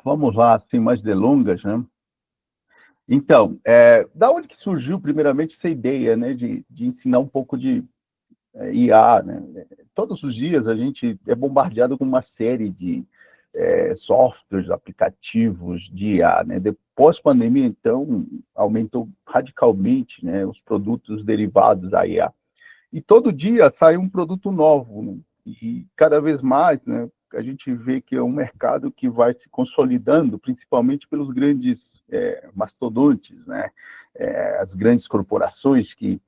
Vamos lá, sem mais delongas, né? Então, da onde que surgiu, primeiramente, essa ideia, né, de ensinar um pouco de IA, né? Todos os dias a gente é bombardeado com uma série de softwares, aplicativos de IA, né? Depois da pandemia, então, aumentou radicalmente, né, os produtos derivados da IA. E todo dia sai um produto novo, né? E cada vez mais, né, a gente vê que é um mercado que vai se consolidando, principalmente pelos grandes mastodontes, né? As grandes corporações que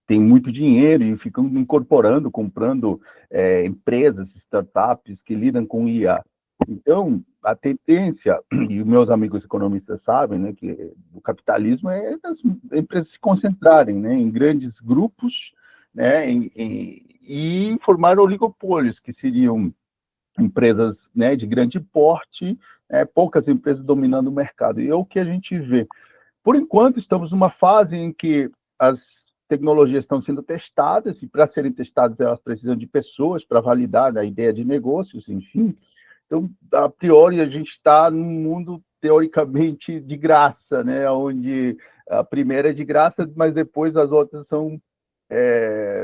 têm muito dinheiro e ficam incorporando, comprando empresas, startups que lidam com IA. Então, a tendência, e os meus amigos economistas sabem, né, que o capitalismo é as empresas se concentrarem, né, em grandes grupos, né, e formar oligopólios, que seriam empresas, né, de grande porte, poucas empresas dominando o mercado. E é o que a gente vê. Por enquanto, estamos numa fase em que as tecnologias estão sendo testadas, e para serem testadas, elas precisam de pessoas para validar a ideia de negócios, enfim. Então, a priori, a gente está num mundo teoricamente de graça, né? Onde a primeira é de graça, mas depois as outras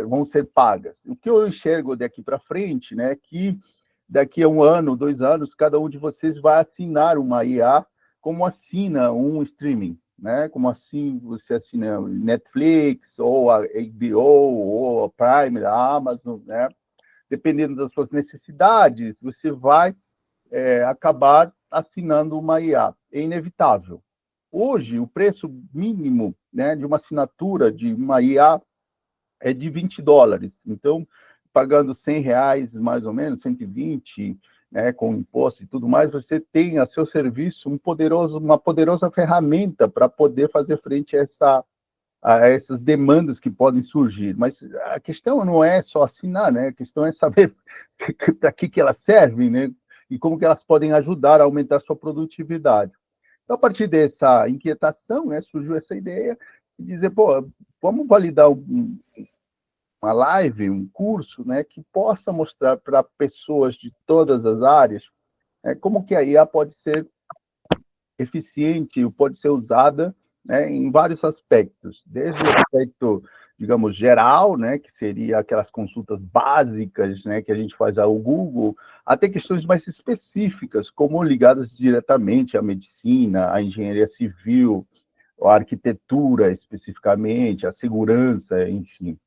vão ser pagas. O que eu enxergo daqui para frente, né, é que daqui a 1 ano, 2 anos, cada um de vocês vai assinar uma IA como assina um streaming, né? Como assim você assina Netflix, ou a HBO, ou a Prime, a Amazon, né? Dependendo das suas necessidades, você vai acabar assinando uma IA. É inevitável. Hoje, o preço mínimo, né, de uma assinatura de uma IA é de US$ 20. Então, pagando R$ 100, mais ou menos, 120, né, com imposto e tudo mais, você tem a seu serviço uma poderosa ferramenta para poder fazer frente a essas demandas que podem surgir. Mas a questão não é só assinar, né? A questão é saber para que elas servem, né? E como que elas podem ajudar a aumentar a sua produtividade. Então, a partir dessa inquietação, né, surgiu essa ideia de dizer, pô, vamos validar uma live, um curso, né, que possa mostrar para pessoas de todas as áreas como que a IA pode ser eficiente, pode ser usada, né, em vários aspectos, desde o aspecto, digamos, geral, né, que seria aquelas consultas básicas, né, que a gente faz ao Google, até questões mais específicas, como ligadas diretamente à medicina, à engenharia civil, à arquitetura especificamente, à segurança, enfim.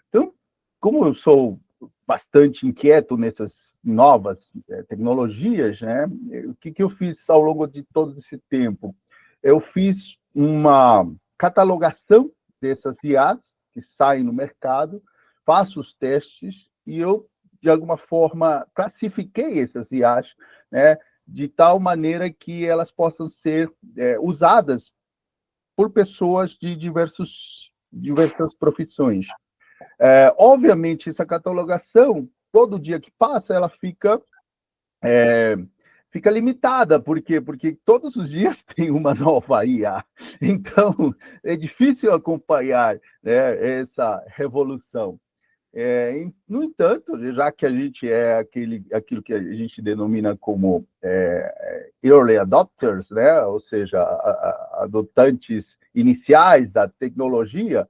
Então, como eu sou bastante inquieto nessas novas tecnologias, né, o que eu fiz ao longo de todo esse tempo? Eu fiz uma catalogação dessas IAs que saem no mercado, faço os testes e eu, de alguma forma, classifiquei essas IAs, né, de tal maneira que elas possam ser usadas por pessoas de diversas profissões. Obviamente, essa catalogação, todo dia que passa, ela fica limitada. Por quê? Porque todos os dias tem uma nova IA. Então, é difícil acompanhar, né, essa revolução. No entanto, já que a gente é aquilo que a gente denomina como early adopters, né, ou seja, adotantes iniciais da tecnologia,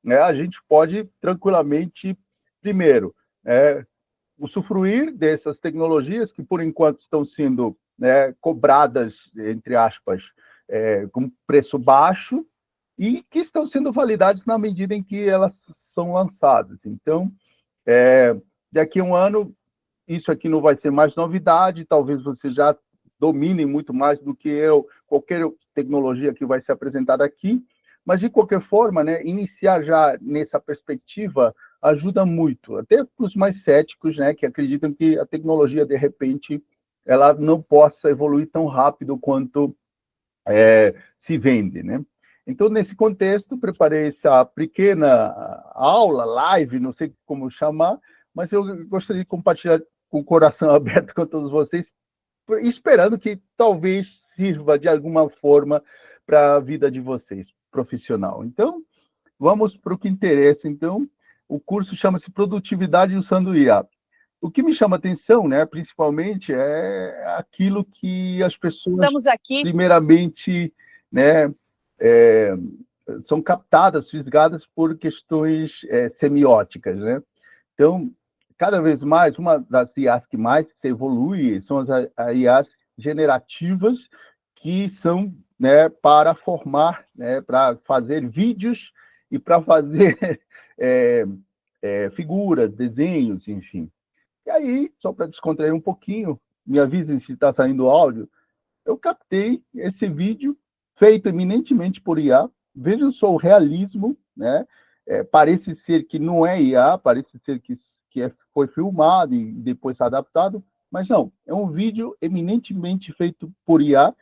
né, a gente pode tranquilamente, primeiro, usufruir dessas tecnologias que, por enquanto, estão sendo, né, cobradas, entre aspas, com preço baixo e que estão sendo validadas na medida em que elas são lançadas. Então, daqui a 1 ano, isso aqui não vai ser mais novidade, talvez você já domine muito mais do que eu, qualquer tecnologia que vai ser apresentada aqui, mas, de qualquer forma, né, iniciar já nessa perspectiva ajuda muito, até para os mais céticos, né, que acreditam que a tecnologia, de repente, ela não possa evoluir tão rápido quanto se vende, né? Então, nesse contexto, preparei essa pequena aula, live, não sei como chamar, mas eu gostaria de compartilhar com o coração aberto com todos vocês, esperando que talvez sirva de alguma forma para a vida de vocês, profissional. Então, vamos para o que interessa. Então, o curso chama-se Produtividade usando IA. O que me chama atenção, né, principalmente, é aquilo que as pessoas, Estamos aqui, primeiramente, né, é, são captadas, fisgadas por questões semióticas, né? Então, cada vez mais, uma das IAs que mais se evolui são as IAs generativas, que são, né, para formar, né, para fazer vídeos e para fazer figuras, desenhos, enfim. E aí, só para descontrair um pouquinho, me avisem se está saindo áudio, eu captei esse vídeo feito eminentemente por IA. Vejam só o realismo, né? Parece ser que não é IA, parece ser que foi filmado e depois adaptado, mas não, é um vídeo eminentemente feito por IA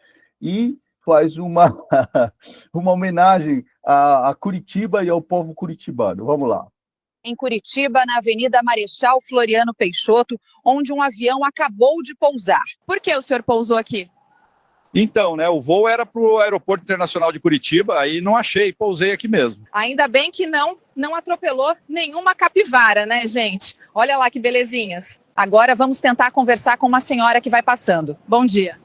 e faz uma, uma homenagem a Curitiba e ao povo curitibano. Vamos lá. em Curitiba, na Avenida Marechal Floriano Peixoto, onde um avião acabou de pousar. Por que o senhor pousou aqui? Então, né, o voo era para o Aeroporto Internacional de Curitiba, aí não achei, pousei aqui mesmo. Ainda bem que não atropelou nenhuma capivara, né, gente? Olha lá que belezinhas. Agora vamos tentar conversar com uma senhora que vai passando. Bom dia.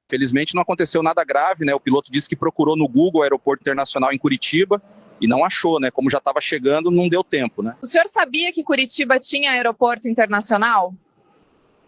Felizmente não aconteceu nada grave, né? O piloto disse que procurou no Google Aeroporto Internacional em Curitiba e não achou, né? Como já estava chegando, não deu tempo, né? O senhor sabia que Curitiba tinha aeroporto internacional?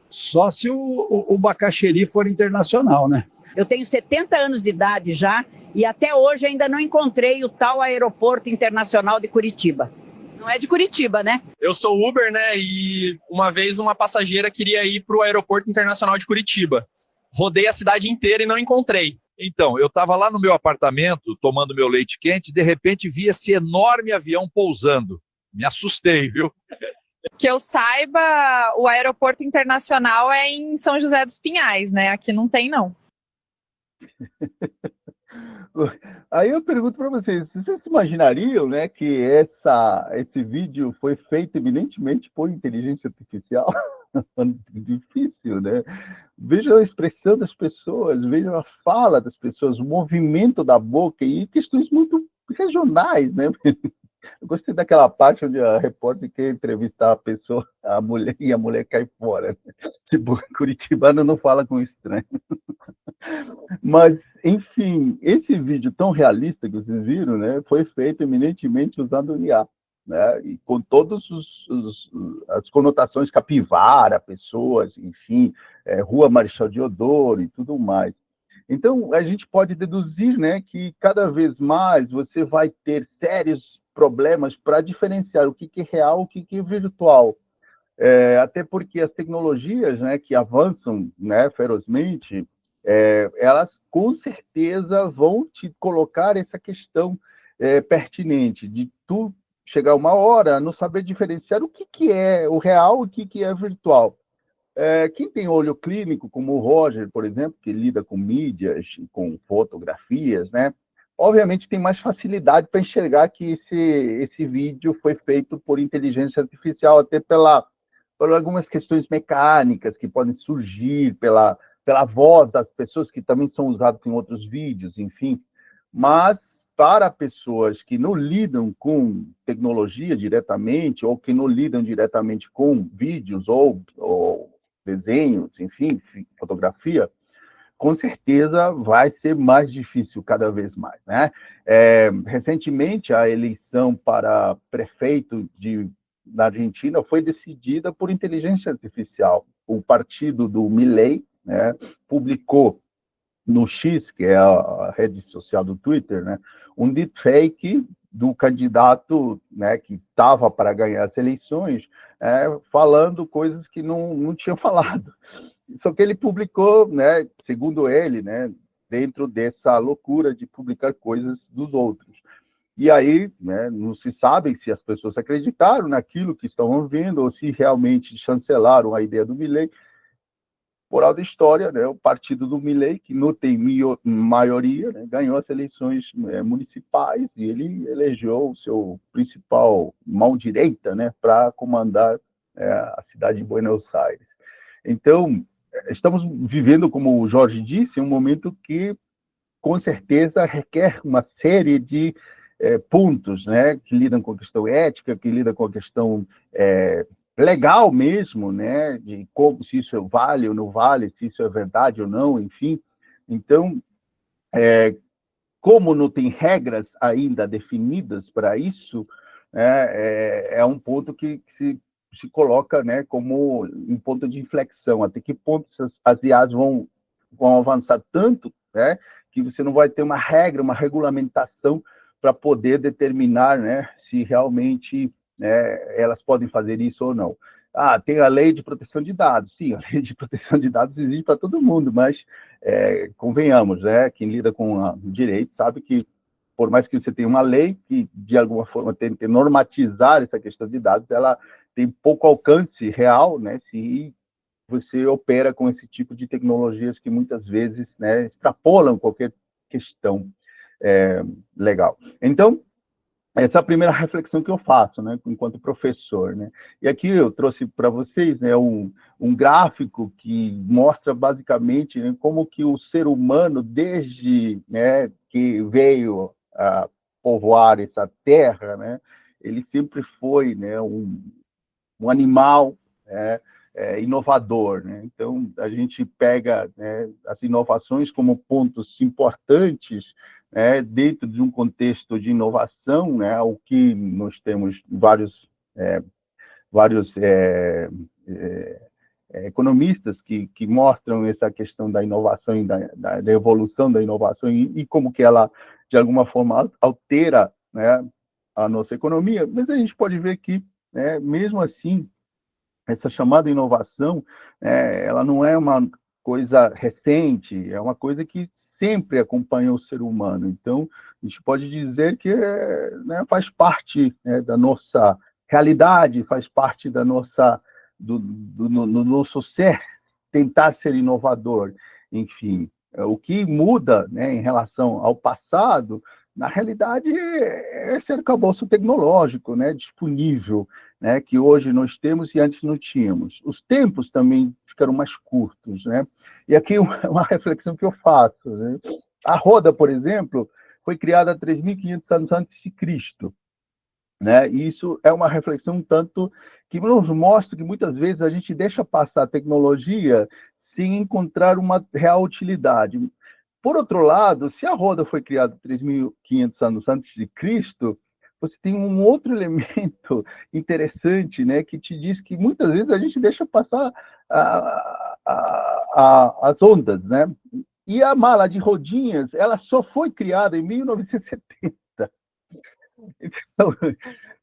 Só se o Bacaxeri for internacional, né? Eu tenho 70 anos de idade já e até hoje ainda não encontrei o tal aeroporto internacional de Curitiba. Não é de Curitiba, né? Eu sou Uber, né? E uma vez uma passageira queria ir para o Aeroporto Internacional de Curitiba. Rodei a cidade inteira e não encontrei. Então, eu estava lá no meu apartamento, tomando meu leite quente, e de repente vi esse enorme avião pousando. Me assustei, viu? Que eu saiba, o aeroporto internacional é em São José dos Pinhais, né? Aqui não tem, não. Aí eu pergunto para vocês se imaginariam, né, que esse vídeo foi feito eminentemente por inteligência artificial? Difícil, né? Vejam a expressão das pessoas, vejam a fala das pessoas, o movimento da boca e questões muito regionais, né? Eu gostei daquela parte onde a repórter quer entrevistar a pessoa, a mulher, e a mulher cai fora. Tipo, curitibano não fala com estranho. Mas, enfim, esse vídeo tão realista que vocês viram, né, foi feito eminentemente usando IA, né, e com todas as conotações capivara, pessoas, enfim, Rua Marechal Deodoro e tudo mais. Então, a gente pode deduzir, né, que cada vez mais você vai ter sérios problemas para diferenciar o que é real e o que é virtual. Até porque as tecnologias, né, que avançam, né, ferozmente, elas com certeza vão te colocar essa questão pertinente de tu chegar uma hora não saber diferenciar o que é o real e o que é virtual. Quem tem olho clínico, como o Roger, por exemplo, que lida com mídias, com fotografias, né, obviamente tem mais facilidade para enxergar que esse vídeo foi feito por inteligência artificial, até por algumas questões mecânicas que podem surgir, pela voz das pessoas que também são usadas em outros vídeos, enfim. Mas para pessoas que não lidam com tecnologia diretamente, ou que não lidam diretamente com vídeos ou desenhos, enfim, fotografia, com certeza vai ser mais difícil cada vez mais, né? Recentemente, a eleição para prefeito na Argentina foi decidida por inteligência artificial. O partido do Milei, né, publicou no X, que é a rede social do Twitter, né, um deepfake do candidato, né, que estava para ganhar as eleições, falando coisas que não tinha falado. Só que ele publicou, né, segundo ele, né, dentro dessa loucura de publicar coisas dos outros. E aí, né, não se sabe se as pessoas acreditaram naquilo que estão ouvindo ou se realmente chancelaram a ideia do Milei. Moral da história, né, o partido do Milei, que não tem maioria, né, ganhou as eleições municipais e ele elegeu o seu principal mão direita, né, para comandar a cidade de Buenos Aires. Então, estamos vivendo, como o Jorge disse, um momento que, com certeza, requer uma série de pontos, né, que lidam com a questão ética, que lidam com a questão legal mesmo, né, de como, se isso vale ou não vale, se isso é verdade ou não, enfim. Então, como não tem regras ainda definidas para isso, é um ponto que se coloca, né, como um ponto de inflexão. Até que ponto as IAs vão avançar tanto, né, que você não vai ter uma regra, uma regulamentação para poder determinar, né, se realmente, né, elas podem fazer isso ou não. Ah, tem a lei de proteção de dados. Sim, a lei de proteção de dados existe para todo mundo, mas convenhamos, né, quem lida com o direito sabe que, por mais que você tenha uma lei que, de alguma forma, tente normatizar essa questão de dados, ela tem pouco alcance real, né, se você opera com esse tipo de tecnologias que muitas vezes, né, extrapolam qualquer questão legal. Então, essa é a primeira reflexão que eu faço, né, enquanto professor, né? E aqui eu trouxe para vocês, né, um gráfico que mostra basicamente, né, como que o ser humano, desde, né, que veio a povoar essa terra, né, ele sempre foi, né, um animal, né, inovador, né? Então, a gente pega, né, as inovações como pontos importantes, né, dentro de um contexto de inovação, né, o que nós temos vários economistas que mostram essa questão da inovação e da evolução da inovação e como que ela, de alguma forma, altera, né, a nossa economia, mas a gente pode ver que, né, mesmo assim, essa chamada inovação, ela não é uma coisa recente, é uma coisa que sempre acompanha o ser humano. Então, a gente pode dizer que, né, faz parte, né, da nossa realidade, faz parte da nossa, do nosso ser, tentar ser inovador. Enfim, o que muda, né, em relação ao passado, na realidade, é esse arcabouço tecnológico, né, disponível, né, que hoje nós temos e antes não tínhamos. Os tempos também ficaram mais curtos, né? E aqui uma reflexão que eu faço, né? A roda, por exemplo, foi criada 3.500 anos antes de Cristo, né? E isso é uma reflexão tanto que nos mostra que muitas vezes a gente deixa passar a tecnologia sem encontrar uma real utilidade. Por outro lado, se a roda foi criada 3.500 anos antes de Cristo, você tem um outro elemento interessante, né, que te diz que muitas vezes a gente deixa passar as ondas, né? E a mala de rodinhas, ela só foi criada em 1970. Então,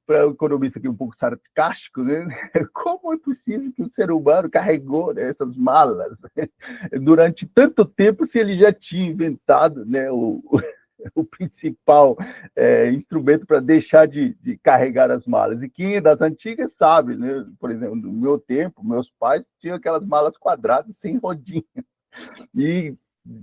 para o economista aqui um pouco sarcástico, né? Como é possível que o ser humano carregou, né, essas malas, né, durante tanto tempo se ele já tinha inventado, né, o principal instrumento para deixar de carregar as malas? E quem é das antigas sabe, né? Por exemplo, no meu tempo, meus pais tinham aquelas malas quadradas sem rodinha. E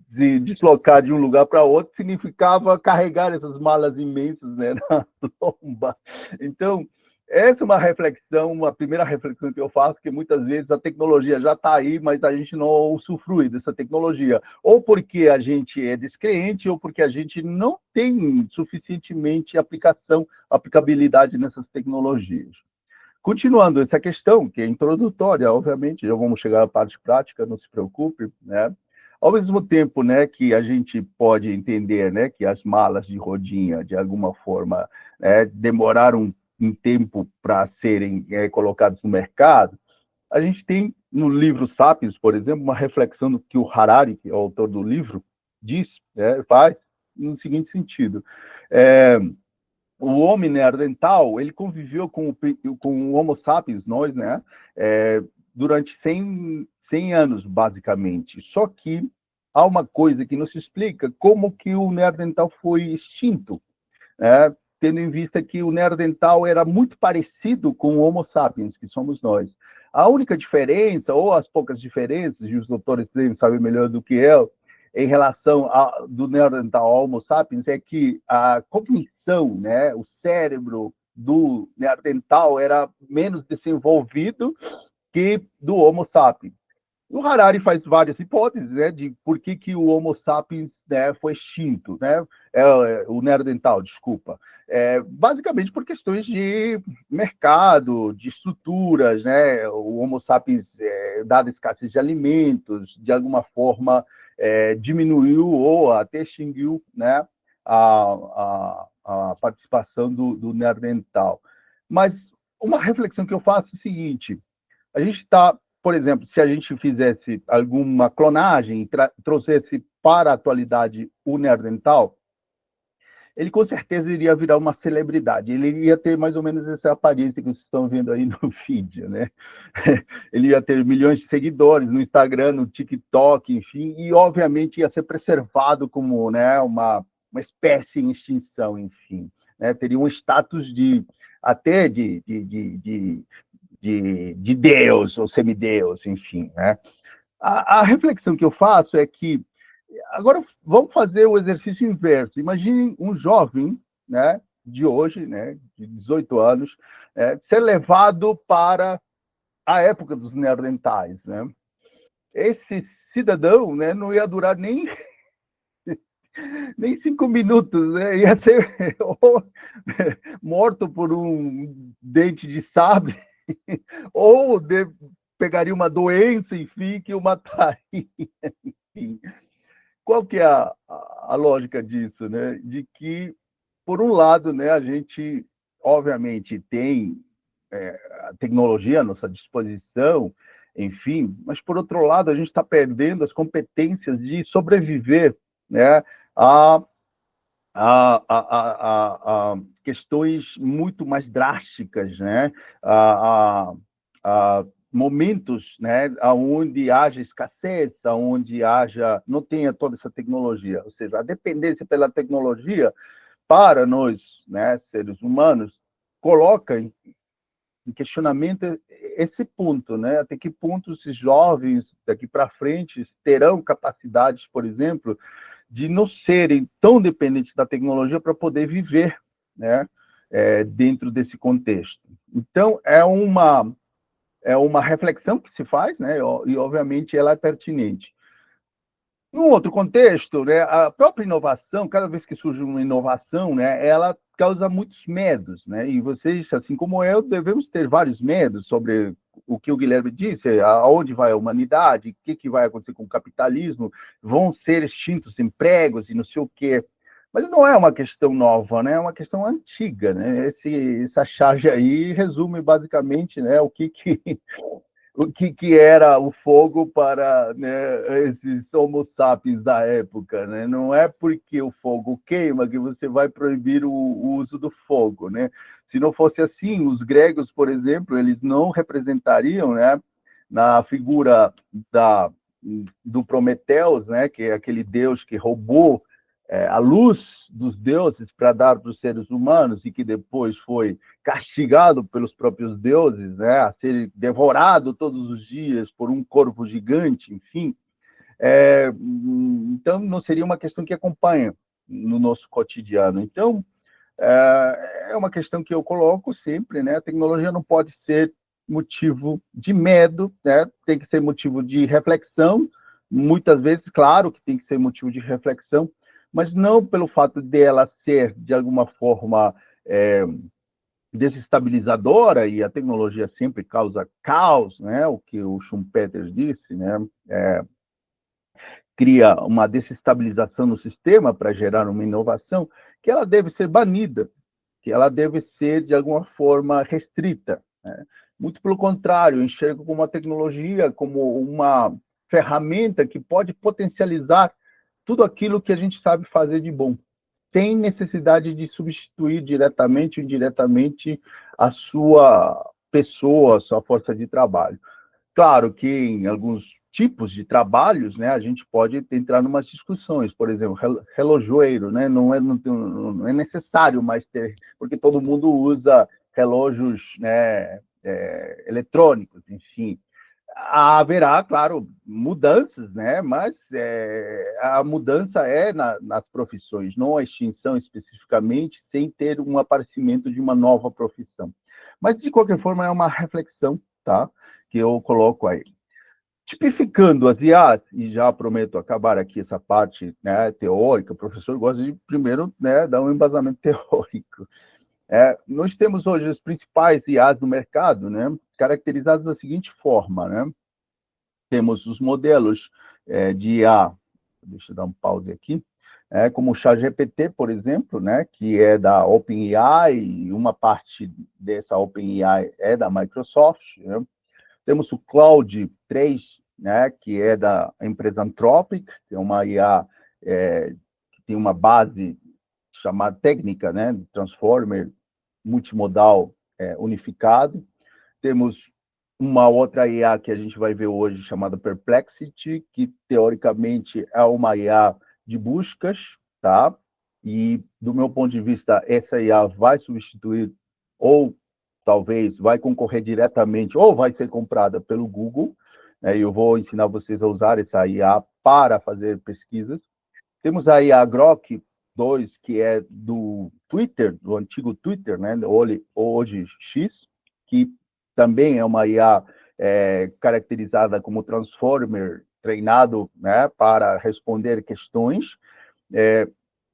se deslocar de um lugar para outro significava carregar essas malas imensas, né, na lomba. Então, essa é uma reflexão, uma primeira reflexão que eu faço, que muitas vezes a tecnologia já está aí, mas a gente não usufrui dessa tecnologia, ou porque a gente é descrente, ou porque a gente não tem suficientemente aplicabilidade nessas tecnologias. Continuando essa questão, que é introdutória, obviamente, já vamos chegar à parte prática, não se preocupe, né? Ao mesmo tempo, né, que a gente pode entender, né, que as malas de rodinha, de alguma forma, demoraram um tempo para serem colocadas no mercado, a gente tem no livro Sapiens, por exemplo, uma reflexão que o Harari, que é o autor do livro, diz, faz no seguinte sentido. O homem neandertal, ele conviveu com o Homo sapiens, nós, né, durante 100 anos, basicamente. Só que há uma coisa que não se explica, como que o neandertal foi extinto, né? Tendo em vista que o neandertal era muito parecido com o Homo sapiens, que somos nós. A única diferença, ou as poucas diferenças, e os doutores devem saber melhor do que eu, em relação do neandertal ao Homo sapiens, é que a cognição, né, o cérebro do neandertal era menos desenvolvido que do Homo sapiens. O Harari faz várias hipóteses, né, de por que o Homo sapiens, né, foi extinto, né, o Neandertal, desculpa. Basicamente por questões de mercado, de estruturas, né, o Homo sapiens, dada a escassez de alimentos, de alguma forma diminuiu ou até extinguiu, né, a participação do Neandertal. Mas uma reflexão que eu faço é o seguinte: a gente está, por exemplo, se a gente fizesse alguma clonagem e trouxesse para a atualidade o Neandertal, ele com certeza iria virar uma celebridade. Ele ia ter mais ou menos essa aparência que vocês estão vendo aí no vídeo, né? Ele ia ter milhões de seguidores no Instagram, no TikTok, enfim, e obviamente ia ser preservado como, né, uma espécie em extinção, enfim, né? Teria um status até de Deus ou semideus, enfim, né? A reflexão que eu faço é que agora vamos fazer o exercício inverso. Imagine um jovem, né, de hoje, né, de 18 anos, ser levado para a época dos neandertais, né? Esse cidadão, né, não ia durar nem 5 minutos, né? Ia ser ou morto por um dente de sabre, ou pegaria uma doença, enfim, que o mataria. Enfim. Qual que é a lógica disso, né? De que, por um lado, né, a gente, obviamente, tem a tecnologia à nossa disposição, enfim, mas, por outro lado, a gente está perdendo as competências de sobreviver, né, a, a questões muito mais drásticas, né, a momentos, né, onde haja escassez, onde não tenha toda essa tecnologia, ou seja, a dependência pela tecnologia para nós, né, seres humanos, coloca em questionamento esse ponto, né, até que ponto esses jovens daqui para frente terão capacidades, por exemplo, de não serem tão dependentes da tecnologia para poder viver, né, dentro desse contexto. Então, é uma reflexão que se faz, né, e obviamente ela é pertinente. Num outro contexto, né, a própria inovação, cada vez que surge uma inovação, né, ela causa muitos medos, né, e vocês, assim como eu, devemos ter vários medos sobre o que o Guilherme disse, aonde vai a humanidade, o que vai acontecer com o capitalismo, vão ser extintos empregos e não sei o quê. Mas não é uma questão nova, né, é uma questão antiga, né, essa charge aí resume basicamente, né, o que era o fogo para, né, esses homo sapiens da época, né? Não é porque o fogo queima que você vai proibir o uso do fogo, né? Se não fosse assim, os gregos, por exemplo, eles não representariam, né, na figura do Prometeus, né, que é aquele deus que roubou a luz dos deuses para dar para os seres humanos e que depois foi castigado pelos próprios deuses, né, a ser devorado todos os dias por um corpo gigante, enfim. Então, não seria uma questão que acompanha no nosso cotidiano. Então, é uma questão que eu coloco sempre, né? A tecnologia não pode ser motivo de medo, né? Tem que ser motivo de reflexão, muitas vezes, claro que tem que ser motivo de reflexão, mas não pelo fato dela ser, de alguma forma, desestabilizadora, e a tecnologia sempre causa caos, né? O que o Schumpeter disse, né? Cria uma desestabilização no sistema para gerar uma inovação, que ela deve ser banida, que ela deve ser, de alguma forma, restrita, né? Muito pelo contrário, eu enxergo como a tecnologia como uma ferramenta que pode potencializar tudo aquilo que a gente sabe fazer de bom, sem necessidade de substituir diretamente ou indiretamente a sua pessoa, a sua força de trabalho. Claro que em alguns tipos de trabalhos, né, a gente pode entrar em umas discussões, por exemplo, relojoeiro, né, não é necessário mais ter, porque todo mundo usa relógios, né, eletrônicos, enfim. Haverá, claro, mudanças, né, mas a mudança é nas profissões, não a extinção especificamente, sem ter um aparecimento de uma nova profissão. Mas, de qualquer forma, é uma reflexão, tá, que eu coloco aí. Tipificando as IAs, e já prometo acabar aqui essa parte, né, teórica, o professor gosta de, primeiro, né, dar um embasamento teórico. Nós temos hoje as principais IAs do mercado, né, caracterizadas da seguinte forma, né? Temos os modelos de IA, deixa eu dar um pause aqui, como o ChatGPT, por exemplo, né, que é da OpenAI, e uma parte dessa OpenAI é da Microsoft, né? Temos o Claude 3, né, que é da empresa Anthropic, que é uma IA que tem uma base chamada técnica, né, Transformer multimodal unificado. Temos uma outra IA que a gente vai ver hoje, chamada Perplexity, que teoricamente é uma IA de buscas, tá? E, do meu ponto de vista, essa IA vai substituir, ou talvez vai concorrer diretamente, ou vai ser comprada pelo Google, né? E eu vou ensinar vocês a usar essa IA para fazer pesquisas. Temos a IA Grok 2, que é do Twitter, do antigo Twitter, né? Hoje X, que também é uma IA caracterizada como Transformer, treinado, né, para responder questões.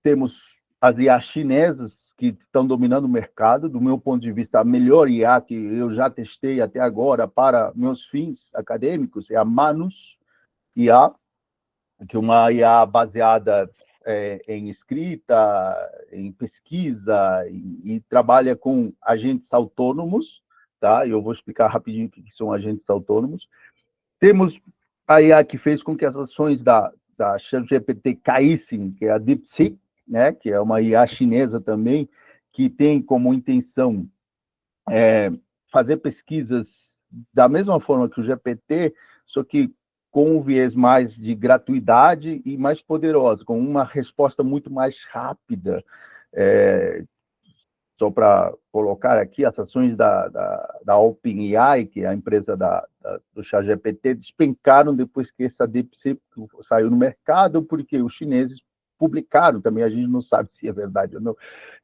Temos as IA chinesas, que estão dominando o mercado. Do meu ponto de vista, a melhor IA que eu já testei até agora para meus fins acadêmicos é a Manus IA, que é uma IA baseada em escrita, em pesquisa, e trabalha com agentes autônomos, tá? Eu vou explicar rapidinho o que são agentes autônomos. Temos a IA que fez com que as ações da ChatGPT caíssem, que é a DeepSeek, né? Que é uma IA chinesa também, que tem como intenção fazer pesquisas da mesma forma que o GPT, só que com um viés mais de gratuidade e mais poderosa, com uma resposta muito mais rápida. Só para colocar aqui, as ações da OpenAI, que é a empresa do ChatGPT, despencaram depois que essa DeepSeek saiu no mercado, porque os chineses publicaram, também a gente não sabe se é verdade ou não,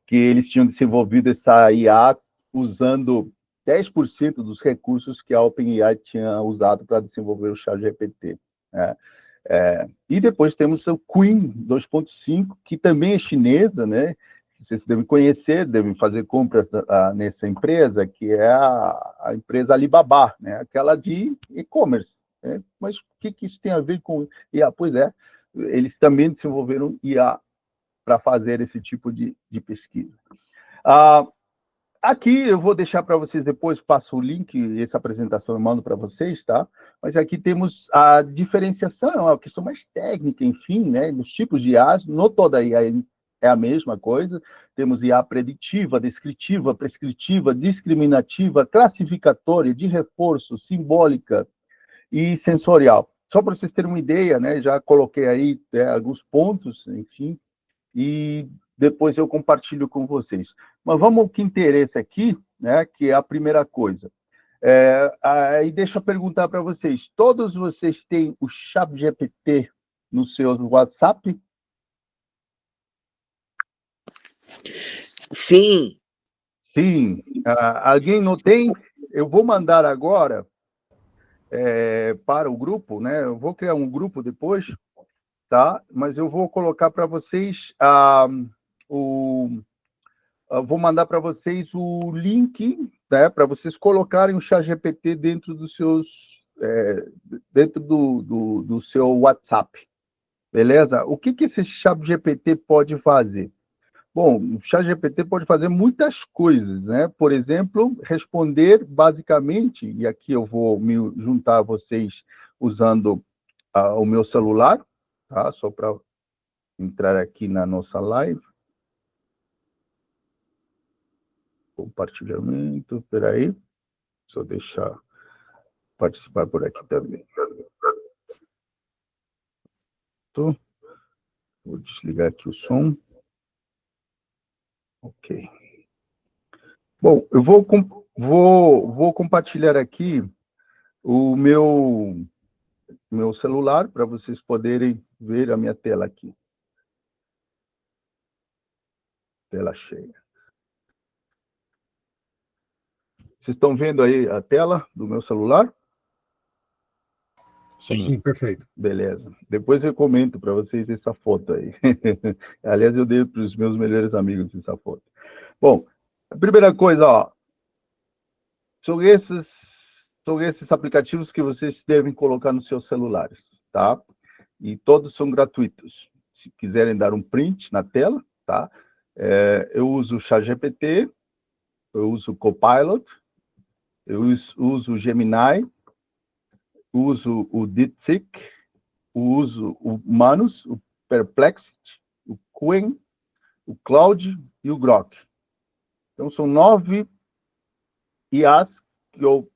que eles tinham desenvolvido essa IA usando 10% dos recursos que a OpenAI tinha usado para desenvolver o ChatGPT. Né? E depois temos o Queen 2.5, que também é chinesa, né? Vocês devem conhecer, devem fazer compras nessa empresa, que é a empresa Alibaba, né? Aquela de e-commerce. Né? Mas o que isso tem a ver com IA? Pois é, eles também desenvolveram IA para fazer esse tipo de pesquisa. Aqui eu vou deixar para vocês, depois passo o link, essa apresentação eu mando para vocês, tá? Mas aqui temos a diferenciação, é uma questão mais técnica, enfim, né? Dos tipos de IA, não toda IA é a mesma coisa. Temos IA preditiva, descritiva, prescritiva, discriminativa, classificatória, de reforço, simbólica e sensorial. Só para vocês terem uma ideia, né? Já coloquei aí alguns pontos, enfim, e depois eu compartilho com vocês. Mas vamos ao que interessa aqui, né, que é a primeira coisa. Aí deixa eu perguntar para vocês, todos vocês têm o ChatGPT no seu WhatsApp? Sim. Sim. Alguém não tem? Eu vou mandar agora para o grupo, né? Eu vou criar um grupo depois, tá? Mas eu vou colocar para vocês vou mandar para vocês o link, né, para vocês colocarem o ChatGPT dentro dos seus dentro do seu WhatsApp, beleza? O que esse ChatGPT pode fazer? Bom, o ChatGPT pode fazer muitas coisas, né? Por exemplo, responder basicamente, e aqui eu vou me juntar a vocês usando o meu celular, tá? Só para entrar aqui na nossa live. Compartilhamento, espera aí. Só deixar participar por aqui também. Vou desligar aqui o som. Ok. Bom, eu vou compartilhar aqui o meu celular para vocês poderem ver a minha tela aqui. Tela cheia. Vocês estão vendo aí a tela do meu celular? Sim, perfeito. Beleza. Depois eu comento para vocês essa foto aí. Aliás, eu dei para os meus melhores amigos essa foto. Bom, a primeira coisa, ó, são esses aplicativos que vocês devem colocar nos seus celulares, tá? E todos são gratuitos. Se quiserem dar um print na tela, tá? Eu uso o ChatGPT, eu uso o Copilot, eu uso o Gemini, uso o DeepSeek, uso o Manus, o Perplexity, o Qwen, o Claude e o Grok. Então, são 9 IAs que eu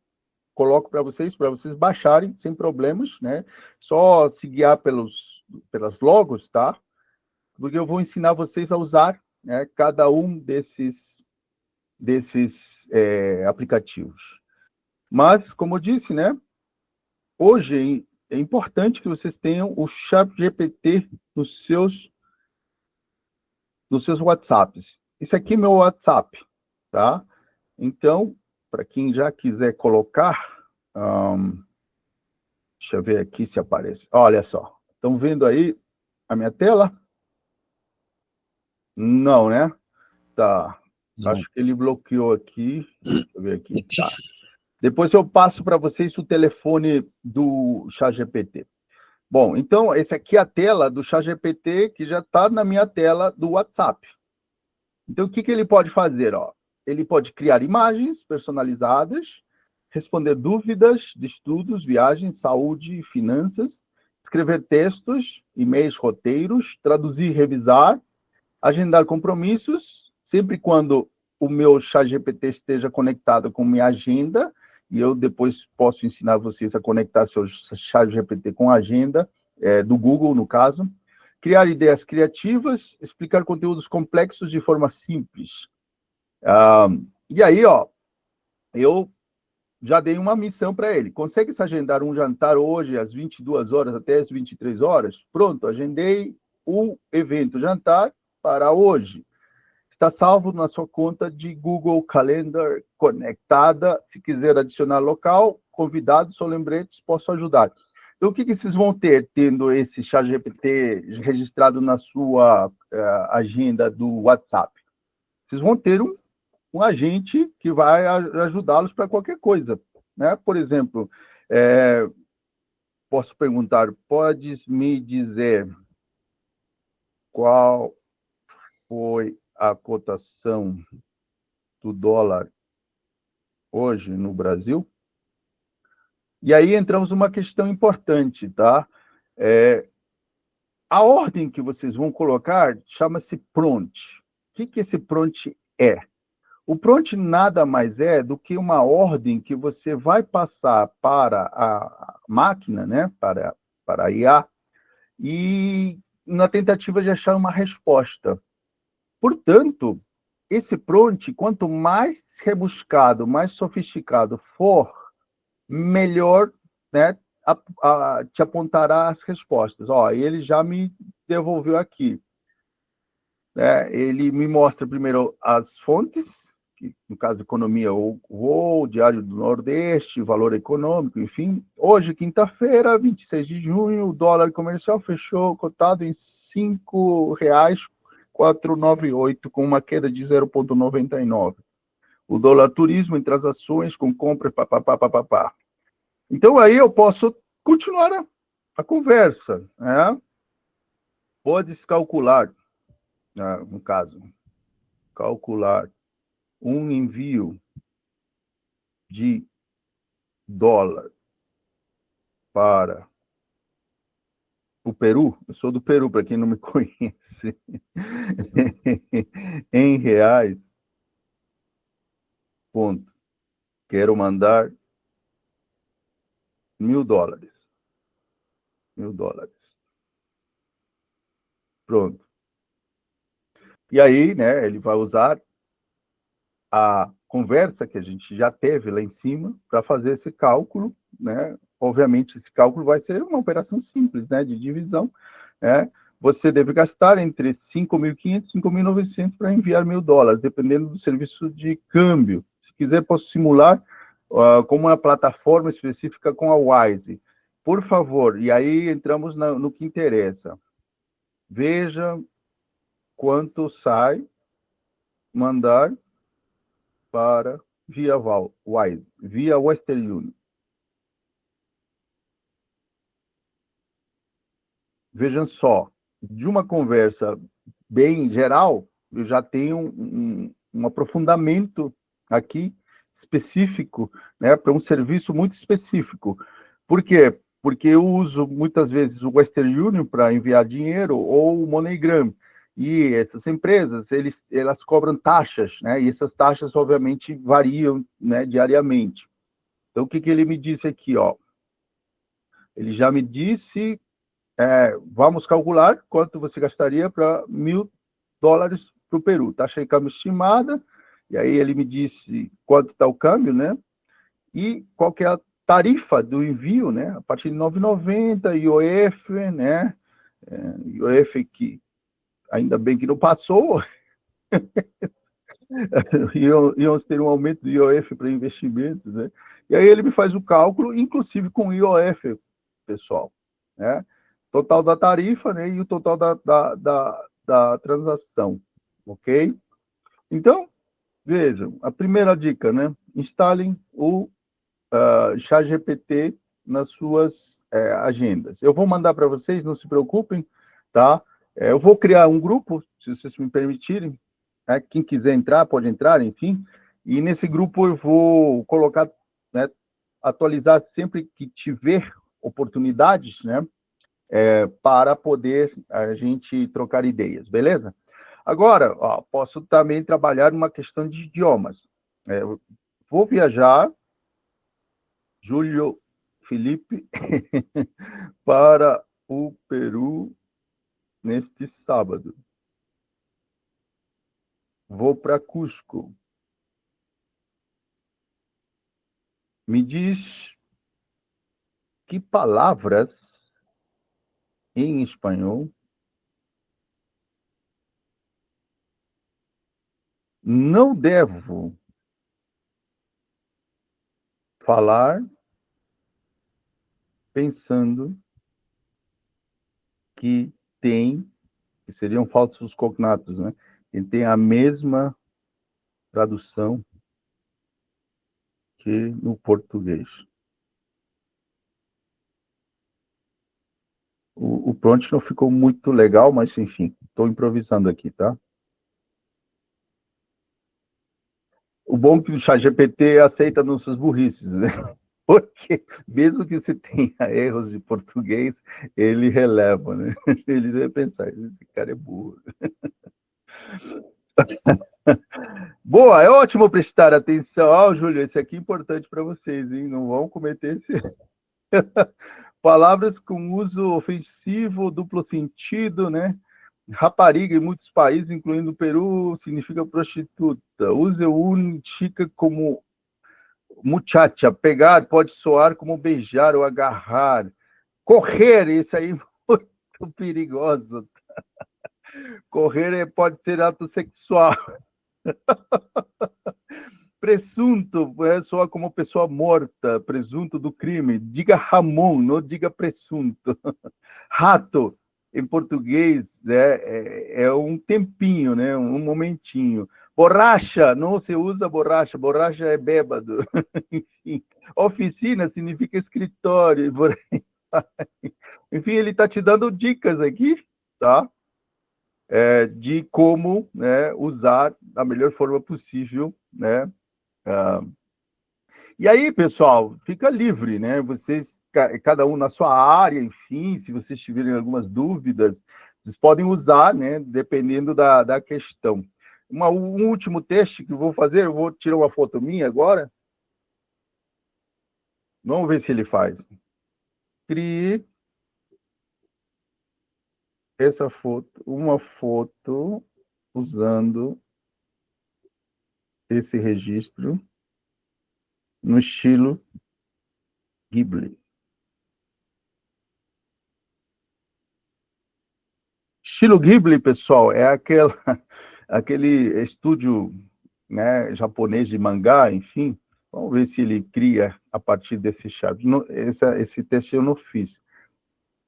coloco para vocês baixarem sem problemas, né? Só se guiar pelas logos, tá? Porque eu vou ensinar vocês a usar, né, cada um desses aplicativos. Mas, como eu disse, né? Hoje é importante que vocês tenham o ChatGPT nos seus WhatsApps. Esse aqui é meu WhatsApp, tá? Então, para quem já quiser colocar, deixa eu ver aqui se aparece. Olha só, estão vendo aí a minha tela? Não, né? Tá. Não. Acho que ele bloqueou aqui. Deixa eu ver aqui. Tá. Depois eu passo para vocês o telefone do ChatGPT. Bom, então, esse aqui é a tela do ChatGPT que já está na minha tela do WhatsApp. Então, o que ele pode fazer? Ó? Ele pode criar imagens personalizadas, responder dúvidas de estudos, viagens, saúde e finanças, escrever textos, e-mails, roteiros, traduzir, revisar, agendar compromissos, sempre quando o meu ChatGPT esteja conectado com minha agenda, e eu depois posso ensinar vocês a conectar seu ChatGPT com a agenda, do Google, no caso. Criar ideias criativas, explicar conteúdos complexos de forma simples. E aí, ó, eu já dei uma missão para ele. Consegue se agendar um jantar hoje às 22 horas até às 23 horas? Pronto, agendei o evento jantar para hoje. Está salvo na sua conta de Google Calendar conectada. Se quiser adicionar local, convidados ou lembretes, posso ajudar. Então, o que vocês vão ter tendo esse ChatGPT registrado na sua agenda do WhatsApp? Vocês vão ter um agente que vai ajudá-los para qualquer coisa, né? Por exemplo, posso perguntar, podes me dizer qual foi a cotação do dólar hoje no Brasil? E aí entramos numa questão importante, tá? A ordem que vocês vão colocar chama-se prompt. O que esse prompt é? O prompt nada mais é do que uma ordem que você vai passar para a máquina, né? Para a IA, e na tentativa de achar uma resposta. Portanto, esse prompt, quanto mais rebuscado, mais sofisticado for, melhor, né, te apontará as respostas. Ó, ele já me devolveu aqui. Ele me mostra primeiro as fontes, que, no caso, economia ou Diário do Nordeste, valor econômico, enfim. Hoje, quinta-feira, 26 de junho, o dólar comercial fechou cotado em R$ 5,498, com uma queda de 0,99. O dólar turismo entre as ações com compra, papapá. Então, aí eu posso continuar a conversa, né? Podes calcular, no caso, calcular um envio de dólar para o Peru. Eu sou do Peru, para quem não me conhece. Em reais. Ponto. Quero mandar $1.000. $1.000. Pronto. E aí, né, ele vai usar a conversa que a gente já teve lá em cima para fazer esse cálculo, né? Obviamente, esse cálculo vai ser uma operação simples, né, de divisão, né? Você deve gastar entre 5.500 e 5.900 para enviar $1.000, dependendo do serviço de câmbio. Se quiser, posso simular como uma plataforma específica com a Wise. por favor, e aí entramos no que interessa. Veja quanto sai mandar para via Wise, via Western Union. Vejam só, de uma conversa bem geral, eu já tenho um aprofundamento aqui específico, né, para um serviço muito específico. Por quê? Porque eu uso muitas vezes o Western Union para enviar dinheiro ou o MoneyGram. E essas empresas, elas cobram taxas, né? E essas taxas, obviamente, variam, né, diariamente. Então, o que ele me disse aqui, ó? Ele já me disse, vamos calcular quanto você gastaria para $1.000 para o Peru. Taxa de câmbio estimada, e aí ele me disse quanto está o câmbio, né? E qual que é a tarifa do envio, né? A partir de 9,90, IOF, né? IOF que ainda bem que não passou, íamos ter um aumento do IOF para investimentos, né? E aí ele me faz o cálculo, inclusive com IOF, pessoal, né? Total da tarifa, né? E o total da transação, ok? Então, vejam, a primeira dica, né? Instalem o ChatGPT nas suas agendas. Eu vou mandar para vocês, não se preocupem, tá? Eu vou criar um grupo, se vocês me permitirem. Quem quiser entrar, pode entrar, enfim. E nesse grupo eu vou colocar, né, atualizar sempre que tiver oportunidades, né, para poder a gente trocar ideias, beleza? Agora, ó, posso também trabalhar numa questão de idiomas. Vou viajar, Júlio Felipe, para o Peru neste sábado. Vou para Cusco. Me diz que palavras em espanhol não devo falar pensando que seriam falsos cognatos, né? Que tem a mesma tradução que no português. O prompt não ficou muito legal, mas enfim, estou improvisando aqui, tá? O bom é que o ChatGPT aceita nossas burrices, né? Porque mesmo que você tenha erros de português, ele releva, né? Ele deve pensar, esse cara é burro. Boa, é ótimo prestar atenção. Júlio, esse aqui é importante para vocês, hein? Não vão cometer esse... Palavras com uso ofensivo, duplo sentido, né? Rapariga em muitos países, incluindo o Peru, significa prostituta. Use o chica como muchacha. Pegar pode soar como beijar ou agarrar. Correr, isso aí é muito perigoso. Correr pode ser ato sexual. Presunto, soa como pessoa morta, presunto do crime. Diga Ramon, não diga presunto. Rato, em português, né, é um tempinho, né, um momentinho. Borracha, não se usa borracha, borracha é bêbado. Enfim, oficina significa escritório. Enfim, ele está te dando dicas aqui, tá? De como, né, usar da melhor forma possível, né? E aí, pessoal, fica livre, né? Vocês, cada um na sua área, enfim, se vocês tiverem algumas dúvidas, vocês podem usar, né? Dependendo da questão. Um último teste que eu vou fazer, eu vou tirar uma foto minha agora. Vamos ver se ele faz. Crie essa foto, uma foto usando esse registro no estilo Ghibli. Estilo Ghibli, pessoal, é aquele estúdio, né, japonês de mangá, enfim, Vamos ver se ele cria a partir desse chat. Esse teste eu não fiz.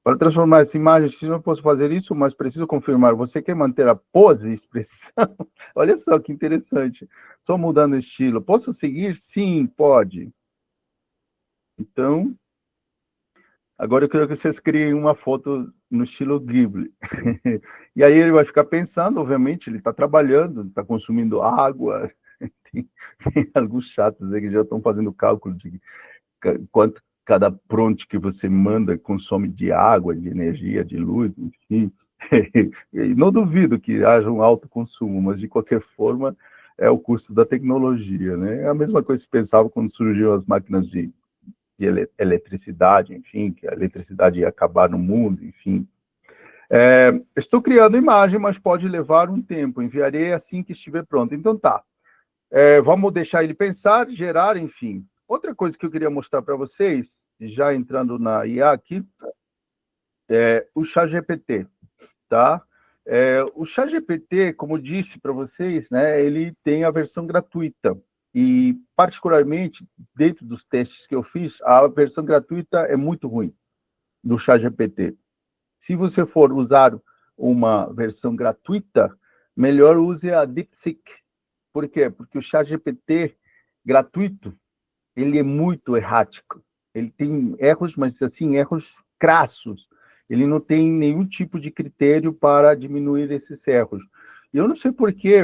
Para transformar essa imagem, se não posso fazer isso, mas preciso confirmar. Você quer manter a pose e expressão? Olha só que interessante. Só mudando o estilo. Posso seguir? Sim, pode. Então, agora eu quero que vocês criem uma foto no estilo Ghibli. E aí ele vai ficar pensando, obviamente, ele está trabalhando, está consumindo água. Tem alguns chatos aí que já estão fazendo cálculo de quanto cada prompt que você manda consome de água, de energia, de luz, enfim. E não duvido que haja um alto consumo, mas de qualquer forma é o custo da tecnologia, né? É a mesma coisa que se pensava quando surgiu as máquinas de eletricidade, enfim, que a eletricidade ia acabar no mundo, enfim. Estou criando a imagem, mas pode levar um tempo. Enviarei assim que estiver pronto. Então tá. Vamos deixar ele pensar, gerar, enfim. Outra coisa que eu queria mostrar para vocês, já entrando na IA aqui, é o ChatGPT, tá? O ChatGPT, como eu disse para vocês, né, ele tem a versão gratuita. E, particularmente, dentro dos testes que eu fiz, a versão gratuita é muito ruim do ChatGPT. Se você for usar uma versão gratuita, melhor use a DeepSeek. Por quê? Porque o ChatGPT gratuito, ele é muito errático. Ele tem erros, mas assim, erros crassos. Ele não tem nenhum tipo de critério para diminuir esses erros. Eu não sei por quê,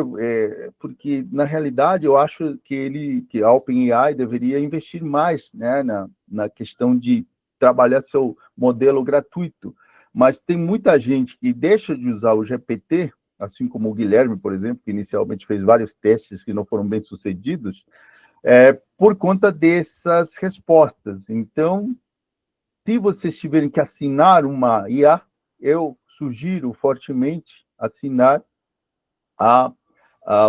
porque, na realidade, eu acho que a OpenAI deveria investir mais, né, na questão de trabalhar seu modelo gratuito. Mas tem muita gente que deixa de usar o GPT, assim como o Guilherme, por exemplo, que inicialmente fez vários testes que não foram bem sucedidos, por conta dessas respostas. Então, se vocês tiverem que assinar uma IA, eu sugiro fortemente assinar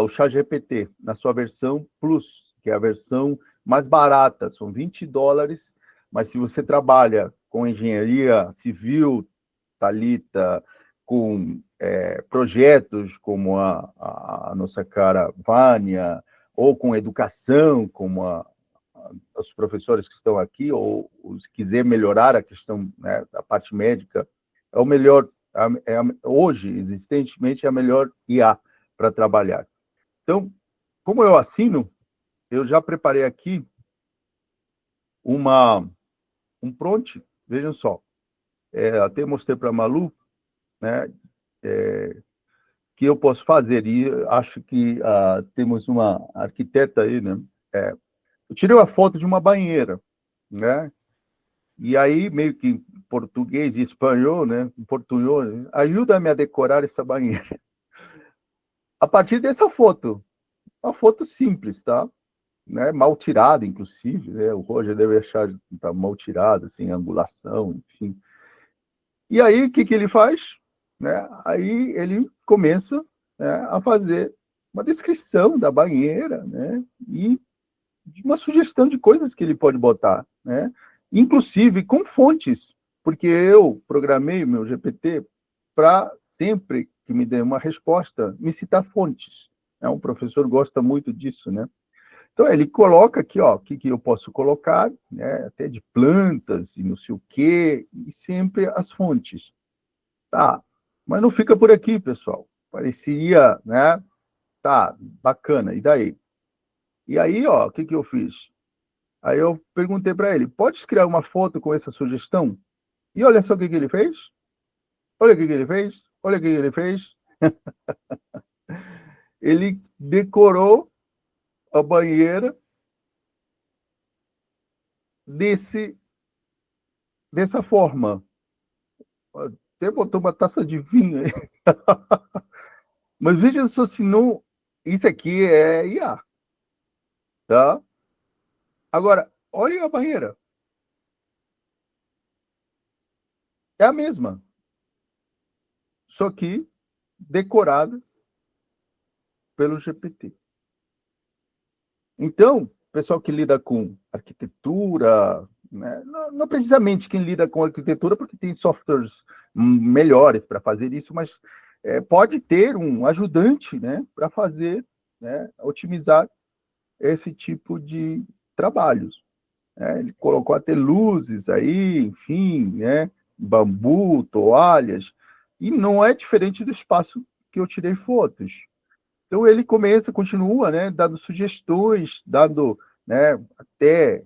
o ChatGPT na sua versão Plus, que é a versão mais barata, são $20, mas se você trabalha com engenharia civil, Thalita, com projetos como a nossa cara Vânia, ou com educação, como os professores que estão aqui, ou se quiser melhorar a questão, né, da parte médica, é o melhor, hoje, existentemente, é a melhor IA para trabalhar. Então, como eu assino, eu já preparei aqui um prompt, vejam só, até mostrei para a Malu, né, que eu posso fazer, e acho que temos uma arquiteta aí, né, eu tirei uma foto de uma banheira, né, e aí, meio que em português e espanhol, né, em portunhol, ajuda-me a decorar essa banheira. A partir dessa foto, uma foto simples, tá? Né, mal tirada, inclusive, né, o Roger deve achar que está mal tirado, sem angulação, enfim. E aí, o que ele faz? Né? Aí ele começa, né, a fazer uma descrição da banheira, né, e uma sugestão de coisas que ele pode botar, né, inclusive com fontes, porque eu programei o meu GPT para sempre que me dê uma resposta, me citar fontes. Um professor gosta muito disso, né? Então, ele coloca aqui, ó, o que eu posso colocar, né, até de plantas e não sei o quê, e sempre as fontes. Tá, mas não fica por aqui, pessoal. Parecia, né? Tá, bacana, e daí? E aí, ó, o que eu fiz? Aí eu perguntei para ele, pode criar uma foto com essa sugestão? E olha só o que ele fez. Olha o que ele fez. Olha o que ele fez. Ele decorou a banheira dessa forma. Até botou uma taça de vinho aí. Mas veja só se não... Isso aqui é IA. Tá? Agora, olha a banheira. É a mesma. Só que decorada pelo GPT. Então, pessoal que lida com arquitetura, né, não precisamente quem lida com arquitetura, porque tem softwares melhores para fazer isso, mas pode ter um ajudante, né, para fazer, né, otimizar esse tipo de trabalhos. Ele colocou até luzes aí, enfim, né? Bambu, toalhas, e não é diferente do espaço que eu tirei fotos. Então ele continua, né, dando sugestões, dando, né, até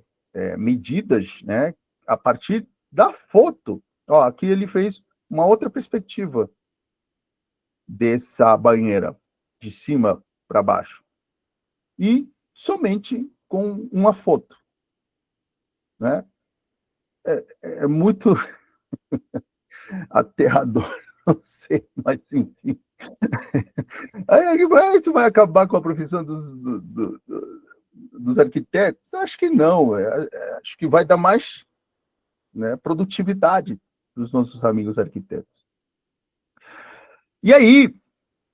medidas, né, a partir da foto. Ó, aqui ele fez uma outra perspectiva dessa banheira, de cima para baixo, e somente com uma foto, né? É muito aterrador, não sei, mas enfim. Aí isso vai acabar com a profissão dos arquitetos? Acho que não. Acho que vai dar mais, né, produtividade dos nossos amigos arquitetos. E aí,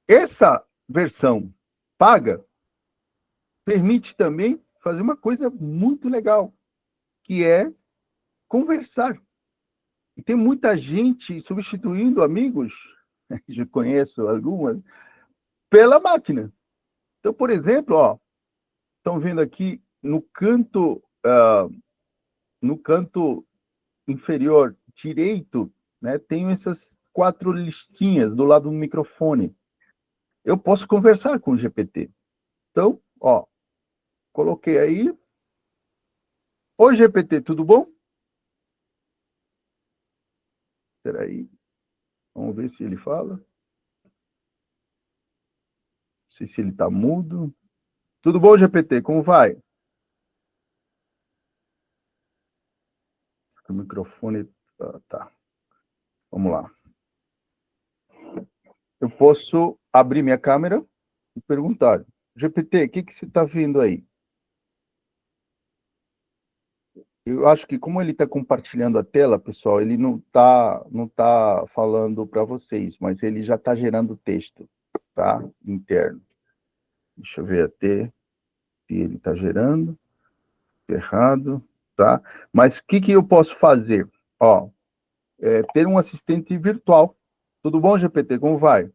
essa versão paga permite também fazer uma coisa muito legal, que é conversar. E tem muita gente substituindo amigos, já conheço algumas, pela máquina. Então, por exemplo, ó, estão vendo aqui no canto inferior direito, né, tem essas 4 listinhas do lado do microfone. Eu posso conversar com o GPT. Então, ó, coloquei aí. Oi, GPT, tudo bom? Espera aí. Vamos ver se ele fala. Não sei se ele está mudo. Tudo bom, GPT? Como vai? O microfone... tá. Vamos lá. Eu posso abrir minha câmera e perguntar. GPT, o que você está vendo aí? Eu acho que como ele está compartilhando a tela, pessoal, ele não tá falando para vocês, mas ele já está gerando texto, tá? Interno. Deixa eu ver até se ele está gerando. Errado, tá? Mas o que eu posso fazer? Ó, ter um assistente virtual. Tudo bom, GPT? Como vai?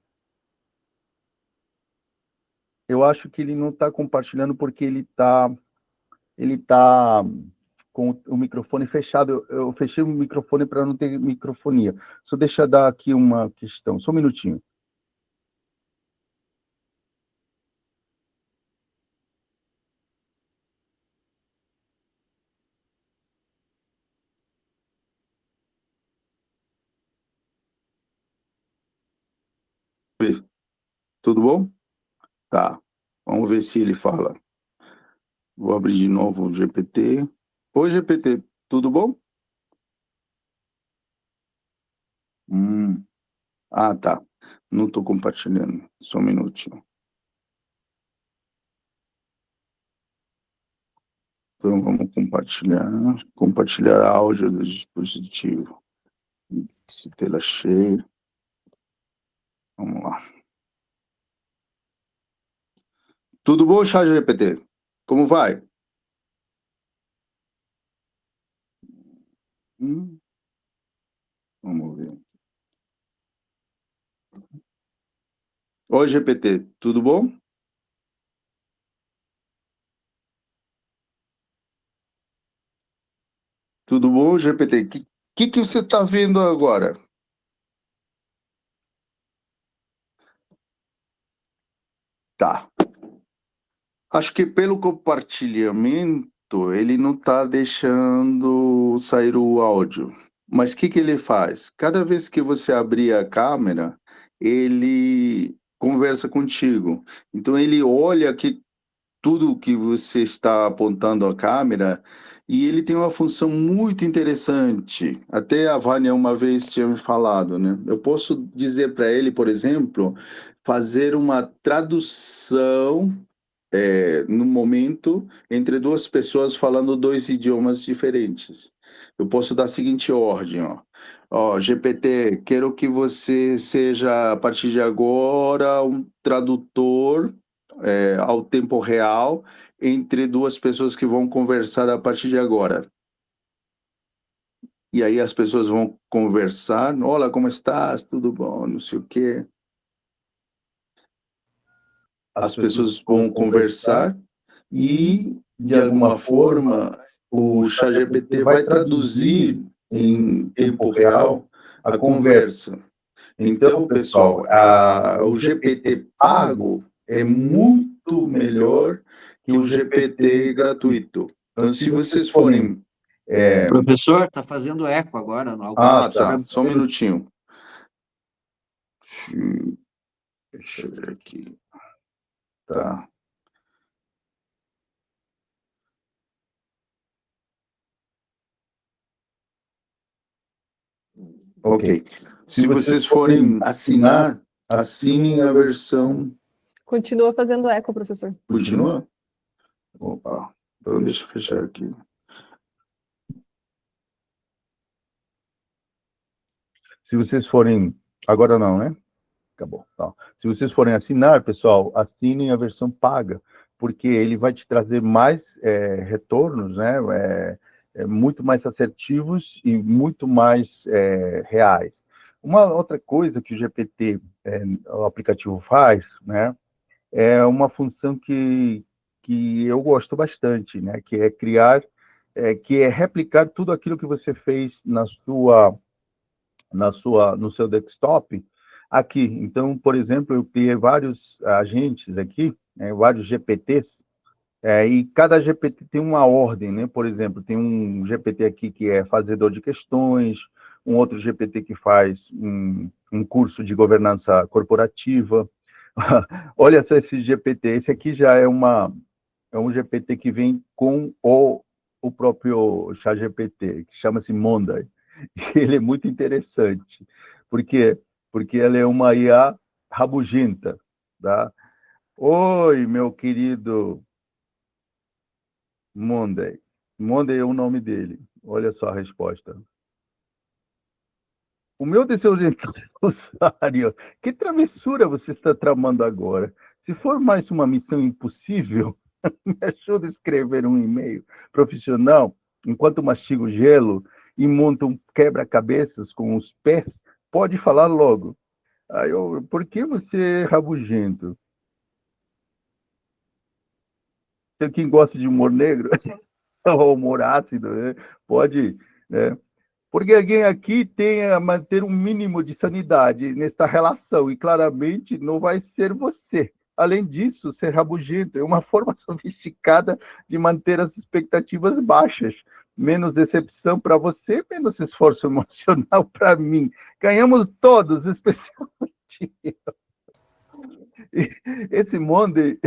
Eu acho que ele não está compartilhando porque ele tá com o microfone fechado. Eu fechei o microfone para não ter microfonia. Só deixa eu dar aqui uma questão. Só um minutinho. Tudo bom? Tá. Vamos ver se ele fala. Vou abrir de novo o GPT. Oi, GPT, tudo bom? Ah, tá. Não estou compartilhando. Só um minutinho. Então, vamos compartilhar. Compartilhar áudio do dispositivo. Se tela cheia. Vamos lá. Tudo bom, ChatGPT? Como vai? Vamos ver. Oi, GPT, tudo bom? Tudo bom, GPT? O que você está vendo agora? Tá. Acho que pelo compartilhamento, ele não está deixando sair o áudio. Mas o que ele faz? Cada vez que você abrir a câmera, ele conversa contigo. Então, ele olha que tudo que você está apontando a câmera e ele tem uma função muito interessante. Até a Vânia uma vez tinha me falado, né? Eu posso dizer para ele, por exemplo, fazer uma tradução no momento entre duas pessoas falando 2 idiomas diferentes. Eu posso dar a seguinte ordem, ó. Ó, GPT, quero que você seja, a partir de agora, um tradutor ao tempo real entre duas pessoas que vão conversar a partir de agora. E aí as pessoas vão conversar. Olá, como estás? Tudo bom? Não sei o quê. As pessoas vão conversar e de alguma forma, o ChatGPT vai traduzir em tempo real a conversa. Então, pessoal, o GPT pago é muito melhor que o GPT gratuito. Então, se vocês forem... Professor, está fazendo eco agora. Tá. Só um minutinho. Deixa eu ver aqui. Tá. Ok. Se vocês forem assinar, assinem a versão... Continua fazendo eco, professor. Continua? Opa, então deixa eu fechar aqui. Se vocês forem... Agora não, né? Acabou. Tá. Se vocês forem assinar, pessoal, assinem a versão paga, porque ele vai te trazer mais retornos, né? Muito mais assertivos e muito mais reais. Uma outra coisa que o GPT, o aplicativo faz, né? É uma função que eu gosto bastante, né? Que é criar, que é replicar tudo aquilo que você fez no seu desktop aqui. Então, por exemplo, eu criei vários agentes aqui, né? Vários GPTs, e cada GPT tem uma ordem, né? Por exemplo, tem um GPT aqui que é fazedor de questões, um outro GPT que faz um curso de governança corporativa. Olha só esse GPT, esse aqui já é um GPT que vem com o próprio ChatGPT, que chama-se Monday. Ele é muito interessante, porque ele é uma IA rabugenta, tá? Oi, meu querido Monday. Monday é o nome dele. Olha só a resposta. O meu usuário, que travessura você está tramando agora? Se for mais uma missão impossível, me ajuda a escrever um e-mail profissional enquanto mastigo gelo e monto um quebra-cabeças com os pés. Pode falar logo. Por que você é rabugento? Tem quem gosta de humor negro, ou humor ácido, né? Pode, né? Porque alguém aqui tem a manter um mínimo de sanidade nesta relação, e claramente não vai ser você. Além disso, ser rabugento é uma forma sofisticada de manter as expectativas baixas. Menos decepção para você, menos esforço emocional para mim. Ganhamos todos, especialmente eu. Esse Monde,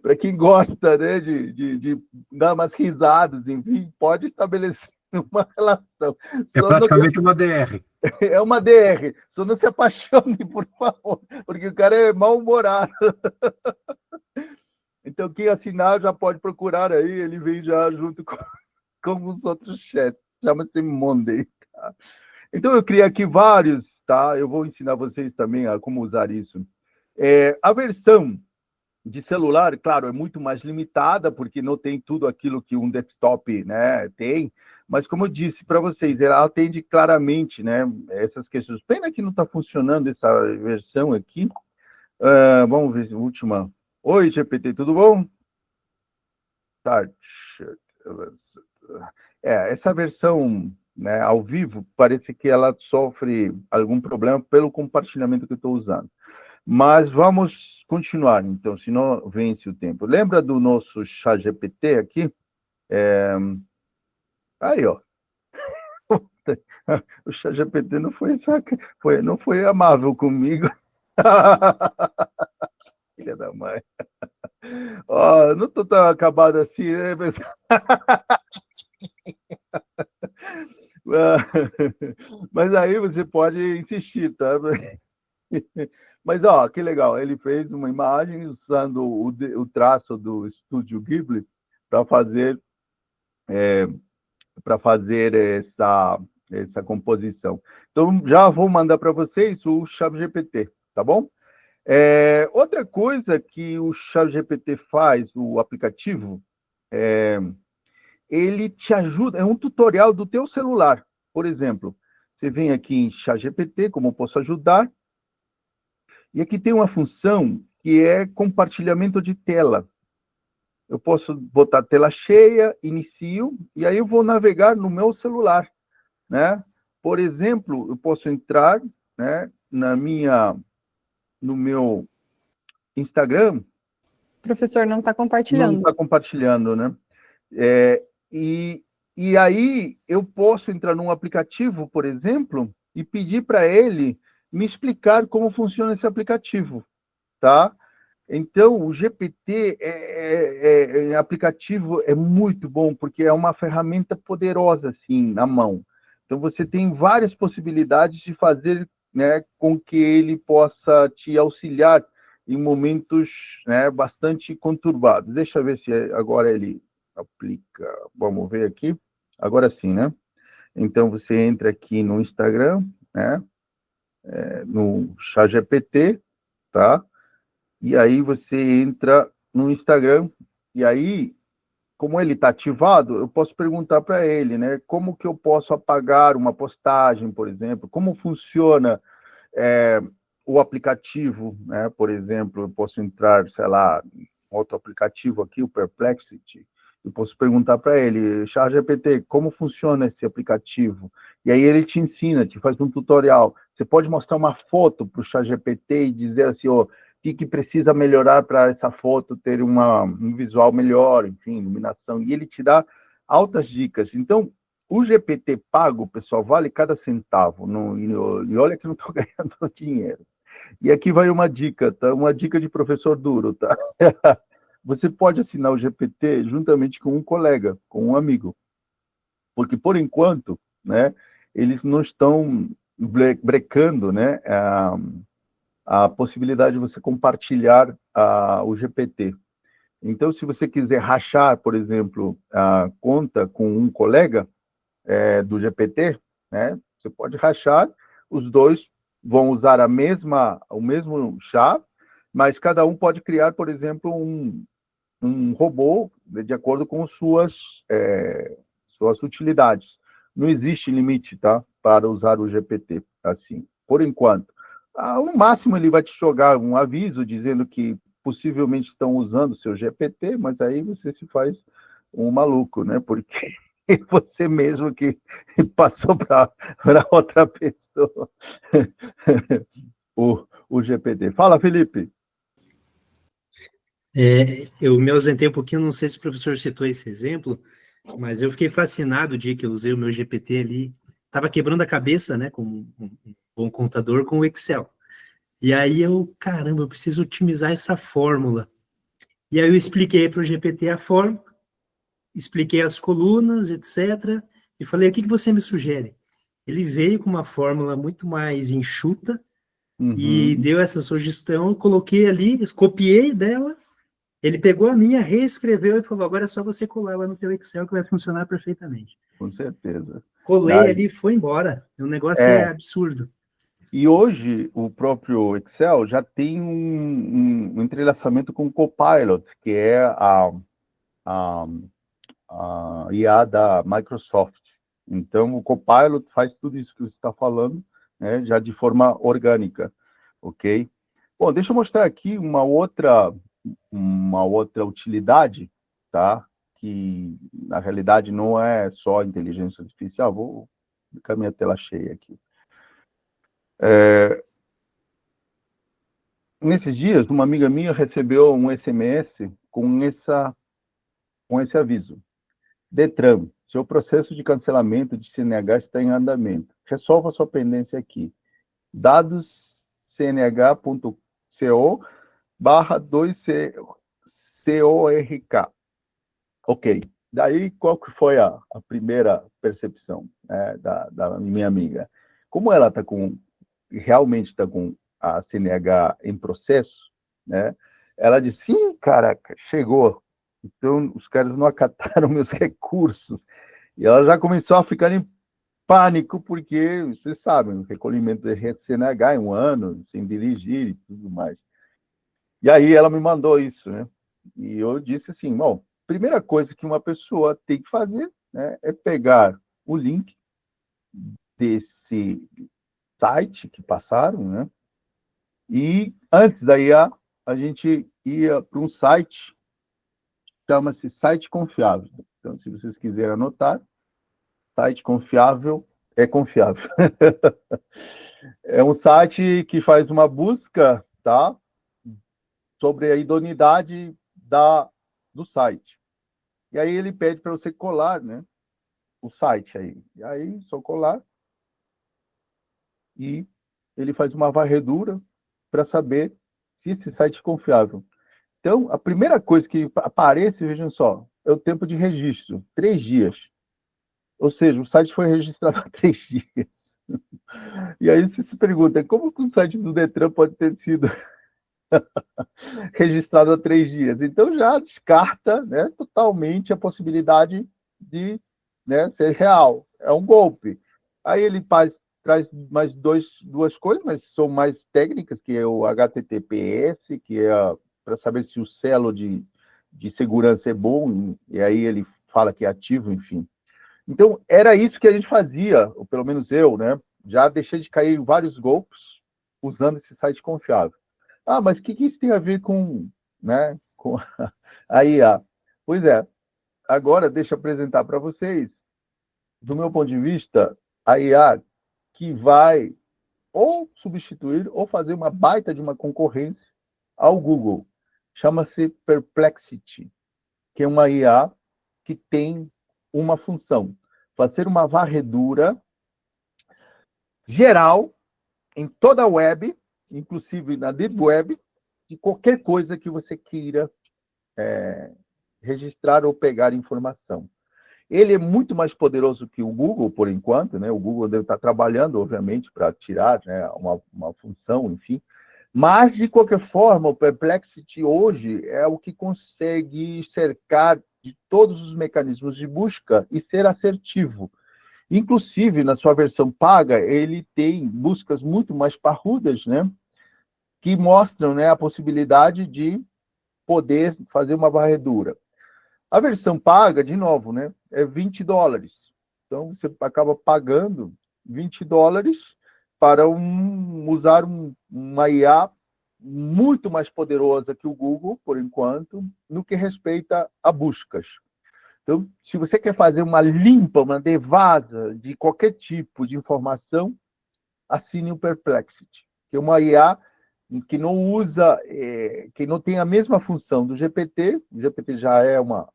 para quem gosta, né, de dar umas risadas, enfim, pode estabelecer uma relação. É praticamente uma DR. É uma DR. Só não se apaixone, por favor, porque o cara é mal-humorado. Então, quem assinar já pode procurar aí, ele vem já junto com os outros chats. Chama-se Monday. Tá? Então, eu criei aqui vários, tá? Eu vou ensinar vocês também a como usar isso. A versão de celular, claro, é muito mais limitada, porque não tem tudo aquilo que um desktop, né, tem, mas como eu disse para vocês, ela atende claramente, né, essas questões. Pena que não está funcionando essa versão aqui. Vamos ver a última. Oi, GPT, tudo bom? Tá. Essa versão, né, ao vivo, parece que ela sofre algum problema pelo compartilhamento que eu estou usando. Mas vamos continuar, então, senão vence o tempo. Lembra do nosso ChatGPT aqui? Aí, ó. O ChatGPT não foi amável comigo. Filha da mãe. Ó, não estou tão acabado assim, né, pessoal? Mas aí você pode insistir, tá? Mas, ó, que legal, ele fez uma imagem usando o traço do Estúdio Ghibli para fazer essa composição. Então, já vou mandar para vocês o ChatGPT, tá bom? Outra coisa que o ChatGPT faz, o aplicativo, ele te ajuda, é um tutorial do teu celular. Por exemplo, você vem aqui em ChatGPT, como eu posso ajudar, e aqui tem uma função que é compartilhamento de tela. eu posso botar tela cheia, inicio, e aí eu vou navegar no meu celular, né? Por exemplo, eu posso entrar, né, no meu Instagram. O professor não está Não compartilhando. está compartilhando, né? E aí eu posso entrar num aplicativo, por exemplo, e pedir para ele me explicar como funciona esse aplicativo, tá? Então, o GPT aplicativo é muito bom, porque é uma ferramenta poderosa, assim, na mão. Então, você tem várias possibilidades de fazer, né, com que ele possa te auxiliar em momentos, né, bastante conturbados. Deixa eu ver se agora ele aplica. Vamos ver aqui. Agora sim, né? Então, você entra aqui no Instagram, né, no ChatGPT, tá? E aí você entra no Instagram, e aí, como ele está ativado, eu posso perguntar para ele, né? Como que eu posso apagar uma postagem, por exemplo? Como funciona o aplicativo, né? Por exemplo, eu posso entrar, sei lá, em outro aplicativo aqui, o Perplexity, eu posso perguntar para ele, ChatGPT, como funciona esse aplicativo? E aí ele te ensina, te faz um tutorial. Você pode mostrar uma foto para o ChatGPT e dizer assim, ó, o que precisa melhorar para essa foto ter um visual melhor, enfim, iluminação. E ele te dá altas dicas. Então, o GPT pago, pessoal, vale cada centavo. E olha que não estou ganhando dinheiro. E aqui vai uma dica, tá? Uma dica de professor duro, tá? Você pode assinar o GPT juntamente com um colega, com um amigo. Porque, por enquanto, né, eles não estão brecando, né, a possibilidade de você compartilhar o GPT. Então, se você quiser rachar, por exemplo, a conta com um colega do GPT, né, você pode rachar, os dois vão usar o mesmo chá, mas cada um pode criar, por exemplo, um robô de acordo com suas utilidades. Não existe limite, tá, para usar o GPT assim, por enquanto. No máximo, ele vai te jogar um aviso dizendo que possivelmente estão usando o seu GPT, mas aí você se faz um maluco, né? Porque você mesmo que passou para outra pessoa o GPT. Fala, Felipe. Eu me ausentei um pouquinho, não sei se o professor citou esse exemplo, mas eu fiquei fascinado o dia que eu usei o meu GPT ali. Estava quebrando a cabeça, né, com um bom contador, com o Excel. E aí caramba, eu preciso otimizar essa fórmula. E aí eu expliquei para o GPT a fórmula, expliquei as colunas, etc. E falei, o que você me sugere? Ele veio com uma fórmula muito mais enxuta e deu essa sugestão, eu coloquei ali, copiei dela, ele pegou a minha, reescreveu e falou, agora é só você colar lá no teu Excel que vai funcionar perfeitamente. Com certeza. Colei ali e foi embora. O negócio é absurdo. E hoje, o próprio Excel já tem um entrelaçamento com o Copilot, que é a IA da Microsoft. Então, o Copilot faz tudo isso que você está falando, né, já de forma orgânica, ok? Bom, deixa eu mostrar aqui uma outra utilidade, tá? Que, na realidade, não é só inteligência artificial. Vou ficar minha tela cheia aqui. Nesses dias, uma amiga minha recebeu um SMS com esse aviso. Detran, seu processo de cancelamento de CNH está em andamento. Resolva sua pendência aqui. Dados cnh.co/2cork. Ok. Daí, qual que foi a primeira percepção, né, da minha amiga? Como ela realmente está com a CNH em processo, né? Ela disse, sim, caraca, chegou. Então, os caras não acataram meus recursos. E ela já começou a ficar em pânico, porque, vocês sabem, o recolhimento de CNH em um ano, sem dirigir e tudo mais. E aí ela me mandou isso, né? E eu disse assim, bom, primeira coisa que uma pessoa tem que fazer, né, é pegar o link desse site que passaram, né? E antes da IA, a gente ia para um site chama-se site confiável. Então, se vocês quiserem anotar, site confiável é confiável. É um site que faz uma busca, tá, sobre a idoneidade do site. E aí ele pede para você colar, né, o site aí. E aí, só colar, e ele faz uma varredura para saber se esse site é confiável. Então, a primeira coisa que aparece, vejam só, é o tempo de registro, 3 dias. Ou seja, o site foi registrado há 3 dias. E aí você se pergunta, como que o site do Detran pode ter sido registrado há 3 dias? Então já descarta, né, totalmente a possibilidade de, né, ser real. É um golpe. Aí ele traz mais duas coisas, mas são mais técnicas, que é o HTTPS, que é para saber se o selo de segurança é bom, e aí ele fala que é ativo, enfim. Então, era isso que a gente fazia, ou pelo menos eu, né? Já deixei de cair em vários golpes usando esse site confiável. Ah, mas o que isso tem a ver com, né, com a IA? Pois é, agora deixa eu apresentar para vocês, do meu ponto de vista, a IA que vai ou substituir ou fazer uma baita de uma concorrência ao Google. Chama-se Perplexity, que é uma IA que tem uma função, fazer uma varredura geral em toda a web, inclusive na Deep Web, de qualquer coisa que você queira registrar ou pegar informação. Ele é muito mais poderoso que o Google, por enquanto, né? O Google deve estar trabalhando, obviamente, para tirar, né, uma função, enfim. Mas, de qualquer forma, o Perplexity hoje é o que consegue cercar de todos os mecanismos de busca e ser assertivo. Inclusive, na sua versão paga, ele tem buscas muito mais parrudas, né, que mostram, né, a possibilidade de poder fazer uma varredura. A versão paga, de novo, né, é $20. Então, você acaba pagando $20 para usar uma IA muito mais poderosa que o Google, por enquanto, no que respeita a buscas. Então, se você quer fazer uma limpa, uma devasa de qualquer tipo de informação, assine o Perplexity, que é uma IA que não usa, que não tem a mesma função do GPT. O GPT já é uma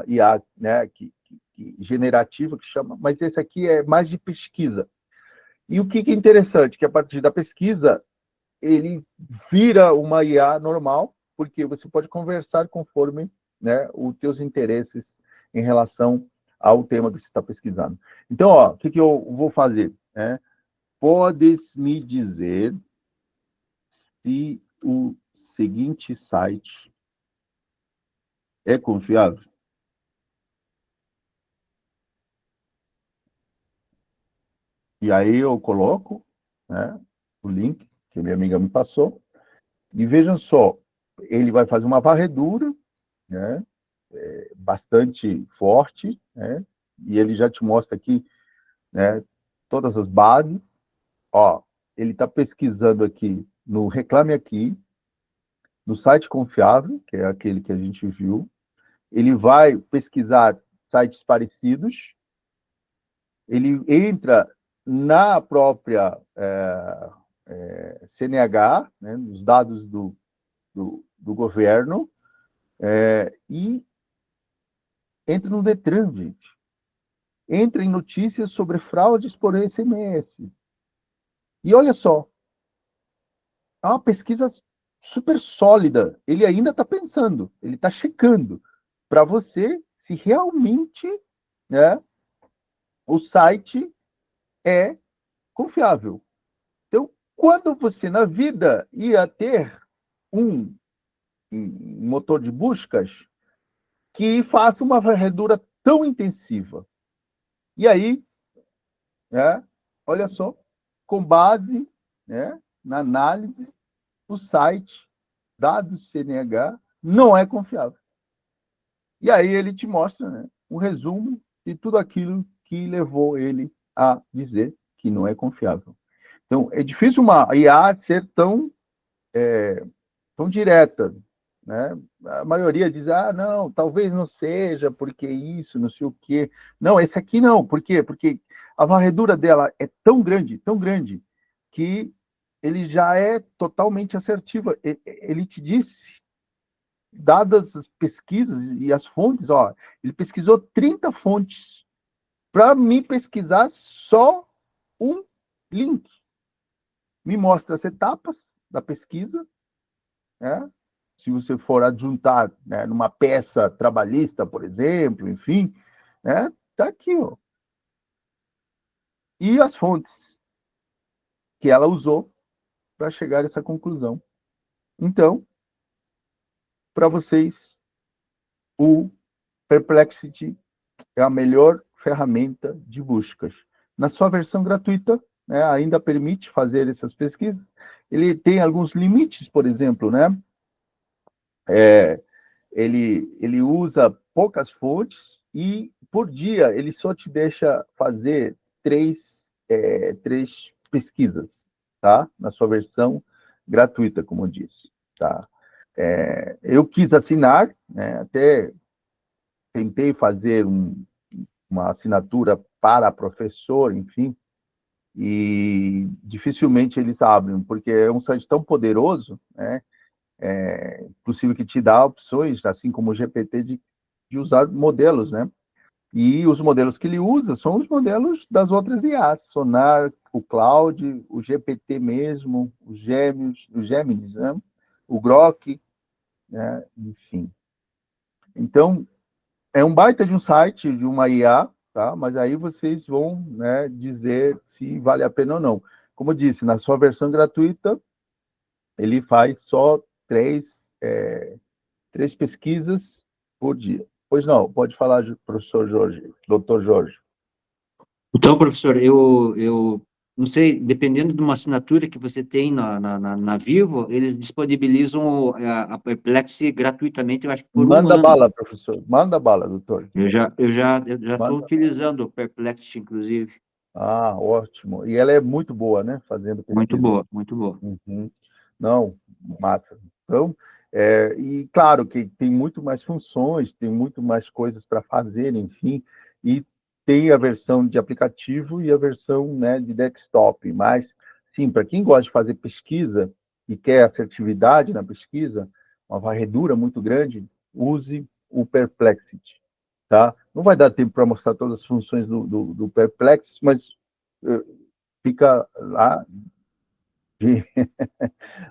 IA, né, generativa, que chama, mas esse aqui é mais de pesquisa. E o que é interessante, que a partir da pesquisa, ele vira uma IA normal, porque você pode conversar conforme, né, os teus interesses em relação ao tema que você está pesquisando. Então, ó, o que eu vou fazer? Né? Podes me dizer se o seguinte site é confiável? E aí eu coloco, né, o link que minha amiga me passou, e vejam só, ele vai fazer uma varredura, né, bastante forte, né, e ele já te mostra aqui, né, todas as bases. Ó, ele está pesquisando aqui no Reclame Aqui, no site confiável, que é aquele que a gente viu. Ele vai pesquisar sites parecidos, ele entra na própria CNH, né, nos dados do governo, e entra no Detran, gente. Entra em notícias sobre fraudes por SMS. E olha só, é uma pesquisa super sólida. Ele ainda está pensando, ele está checando para você se realmente, né, o site é confiável. Então, quando você na vida ia ter um motor de buscas que faça uma varredura tão intensiva. E aí, né, olha só, com base, né, na análise, o site, dados CNH, não é confiável. E aí ele te mostra, né, um resumo de tudo aquilo que levou ele a dizer que não é confiável. Então, é difícil uma IA ser tão direta né? A maioria diz, não, talvez não seja, porque isso, não sei o quê. Não, esse aqui não. Por quê? Porque a varredura dela é tão grande, que ele já é totalmente assertivo. Ele te diz, dadas as pesquisas e as fontes, ele pesquisou 30 fontes para me pesquisar só um link. Me mostra as etapas da pesquisa, né? Se você for adjuntar, né, numa peça trabalhista, por exemplo, enfim, né, tá aqui, ó. E as fontes que ela usou para chegar a essa conclusão. Então, para vocês, o Perplexity é a melhor ferramenta de buscas. Na sua versão gratuita, né, ainda permite fazer essas pesquisas. Ele tem alguns limites, por exemplo, né? Ele usa poucas fontes e, por dia, ele só te deixa fazer três pesquisas, tá? Na sua versão gratuita, como eu disse, tá? Eu quis assinar, né? Até tentei fazer uma assinatura para professor, enfim, e dificilmente eles abrem, porque é um site tão poderoso, né? Possível que te dá opções, assim como o GPT, de usar modelos, né? E os modelos que ele usa são os modelos das outras IAs, Sonar, o Cloud, o GPT mesmo, os Gêmeos, né? O Grok, né? Enfim. Então, é um baita de um site, de uma IA, tá? Mas aí vocês vão, né, dizer se vale a pena ou não. Como eu disse, na sua versão gratuita, ele faz só três pesquisas por dia. Pois não, pode falar, professor Jorge, doutor Jorge. Então, professor, eu não sei, dependendo de uma assinatura que você tem na Vivo, eles disponibilizam a Perplexity gratuitamente, eu acho que por um ano. Manda bala, professor, manda bala, doutor. Eu já estou utilizando o Perplexity, inclusive. Ótimo. E ela é muito boa, né? Fazendo pesquisa. Muito boa, muito boa. Uhum. Não, massa. Então, e claro que tem muito mais funções, tem muito mais coisas para fazer, enfim, e tem a versão de aplicativo e a versão, né, de desktop. Mas, sim, para quem gosta de fazer pesquisa e quer assertividade na pesquisa, uma varredura muito grande, use o Perplexity, tá? Não vai dar tempo para mostrar todas as funções do Perplexity, mas fica lá.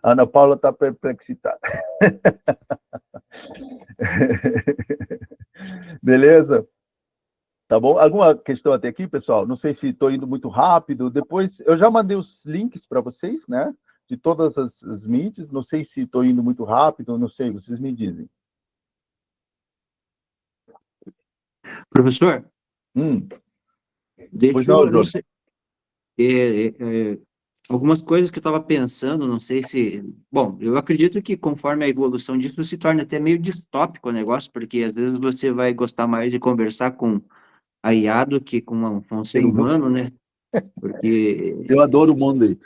Ana Paula está perplexitada. Beleza? Tá bom? Alguma questão até aqui, pessoal? Não sei se estou indo muito rápido. Depois, eu já mandei os links para vocês, né? De todas as mídias. Não sei se estou indo muito rápido, não sei, vocês me dizem. Professor? Deixa eu não sei. Algumas coisas que eu estava pensando, não sei se... Bom, eu acredito que conforme a evolução disso se torna até meio distópico o negócio, porque às vezes você vai gostar mais de conversar com a IA do que com um ser humano, né? Porque... Eu adoro o mundo aí.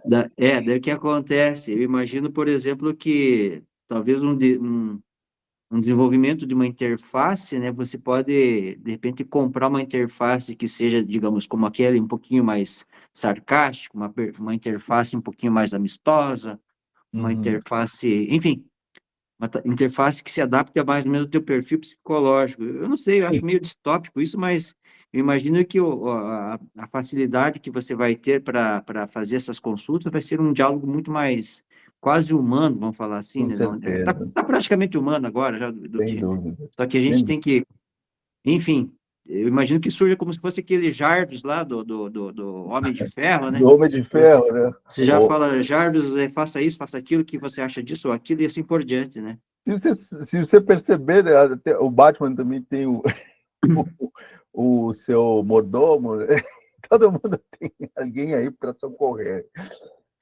Daí o que acontece? Eu imagino, por exemplo, que talvez um desenvolvimento de uma interface, né? Você pode, de repente, comprar uma interface que seja, digamos, como aquele um pouquinho mais sarcástico, uma interface um pouquinho mais amistosa, uma interface, enfim, uma interface que se adapte a mais ou menos ao teu perfil psicológico. Eu não sei, eu acho meio distópico isso, mas eu imagino que a facilidade que você vai ter para fazer essas consultas vai ser um diálogo muito mais quase humano, vamos falar assim, né? Tá praticamente humano agora, já Sem dúvida. Só que a gente tem que, enfim, eu imagino que surja como se fosse aquele Jarvis lá do Homem de Ferro, né? Do Homem de Ferro, né? Você já fala, Jarvis, faça isso, faça aquilo, o que você acha disso ou aquilo, e assim por diante, né? Se você perceber, né, o Batman também tem o seu mordomo, né? Todo mundo tem alguém aí para socorrer.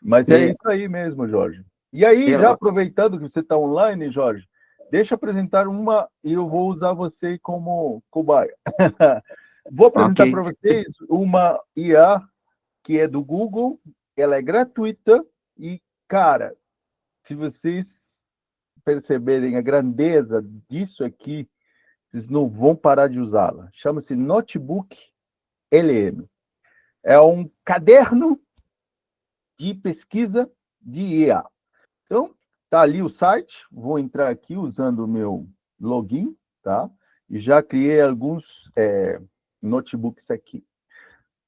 Mas é isso aí mesmo, Jorge. E aí, já aproveitando que você está online, Jorge, deixa eu apresentar uma e eu vou usar você como cobaia. Vou apresentar para vocês uma IA que é do Google, ela é gratuita e, cara, se vocês perceberem a grandeza disso aqui, vocês não vão parar de usá-la. Chama-se Notebook LM. É um caderno de pesquisa de IA. Então, tá ali o site, vou entrar aqui usando o meu login, tá? E já criei alguns notebooks aqui.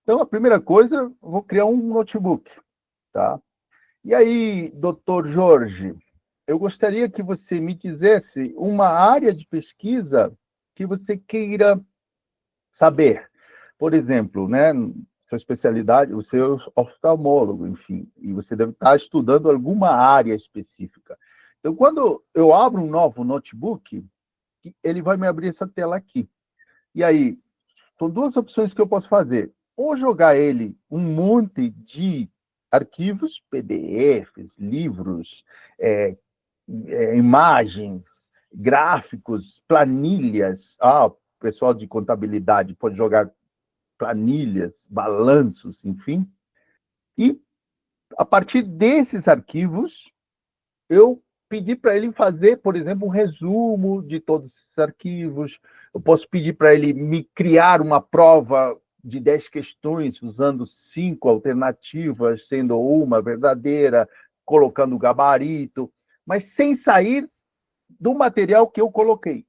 Então, a primeira coisa, vou criar um notebook, tá? E aí, doutor Jorge, eu gostaria que você me dissesse uma área de pesquisa que você queira saber. Por exemplo, né, sua especialidade, você é oftalmólogo, enfim, e você deve estar estudando alguma área específica. Então, quando eu abro um novo notebook, ele vai me abrir essa tela aqui. E aí, são duas opções que eu posso fazer. Ou jogar ele um monte de arquivos, PDFs, livros, imagens, gráficos, planilhas. O pessoal de contabilidade pode jogar planilhas, balanços, enfim. E, a partir desses arquivos, eu pedi para ele fazer, por exemplo, um resumo de todos esses arquivos. Eu posso pedir para ele me criar uma prova de 10 questões, usando 5 alternativas, sendo uma verdadeira, colocando o gabarito, mas sem sair do material que eu coloquei.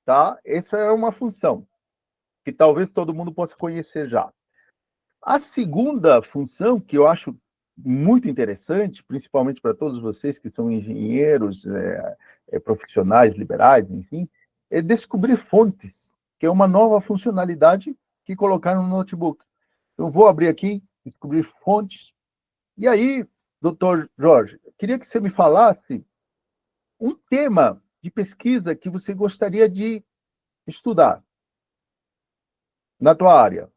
Tá? Essa é uma função que talvez todo mundo possa conhecer já. A segunda função, que eu acho muito interessante, principalmente para todos vocês que são engenheiros, profissionais liberais, enfim, é descobrir fontes, que é uma nova funcionalidade que colocaram no notebook. Eu vou abrir aqui, descobrir fontes, e aí, doutor Jorge, queria que você me falasse um tema de pesquisa que você gostaria de estudar na tua área.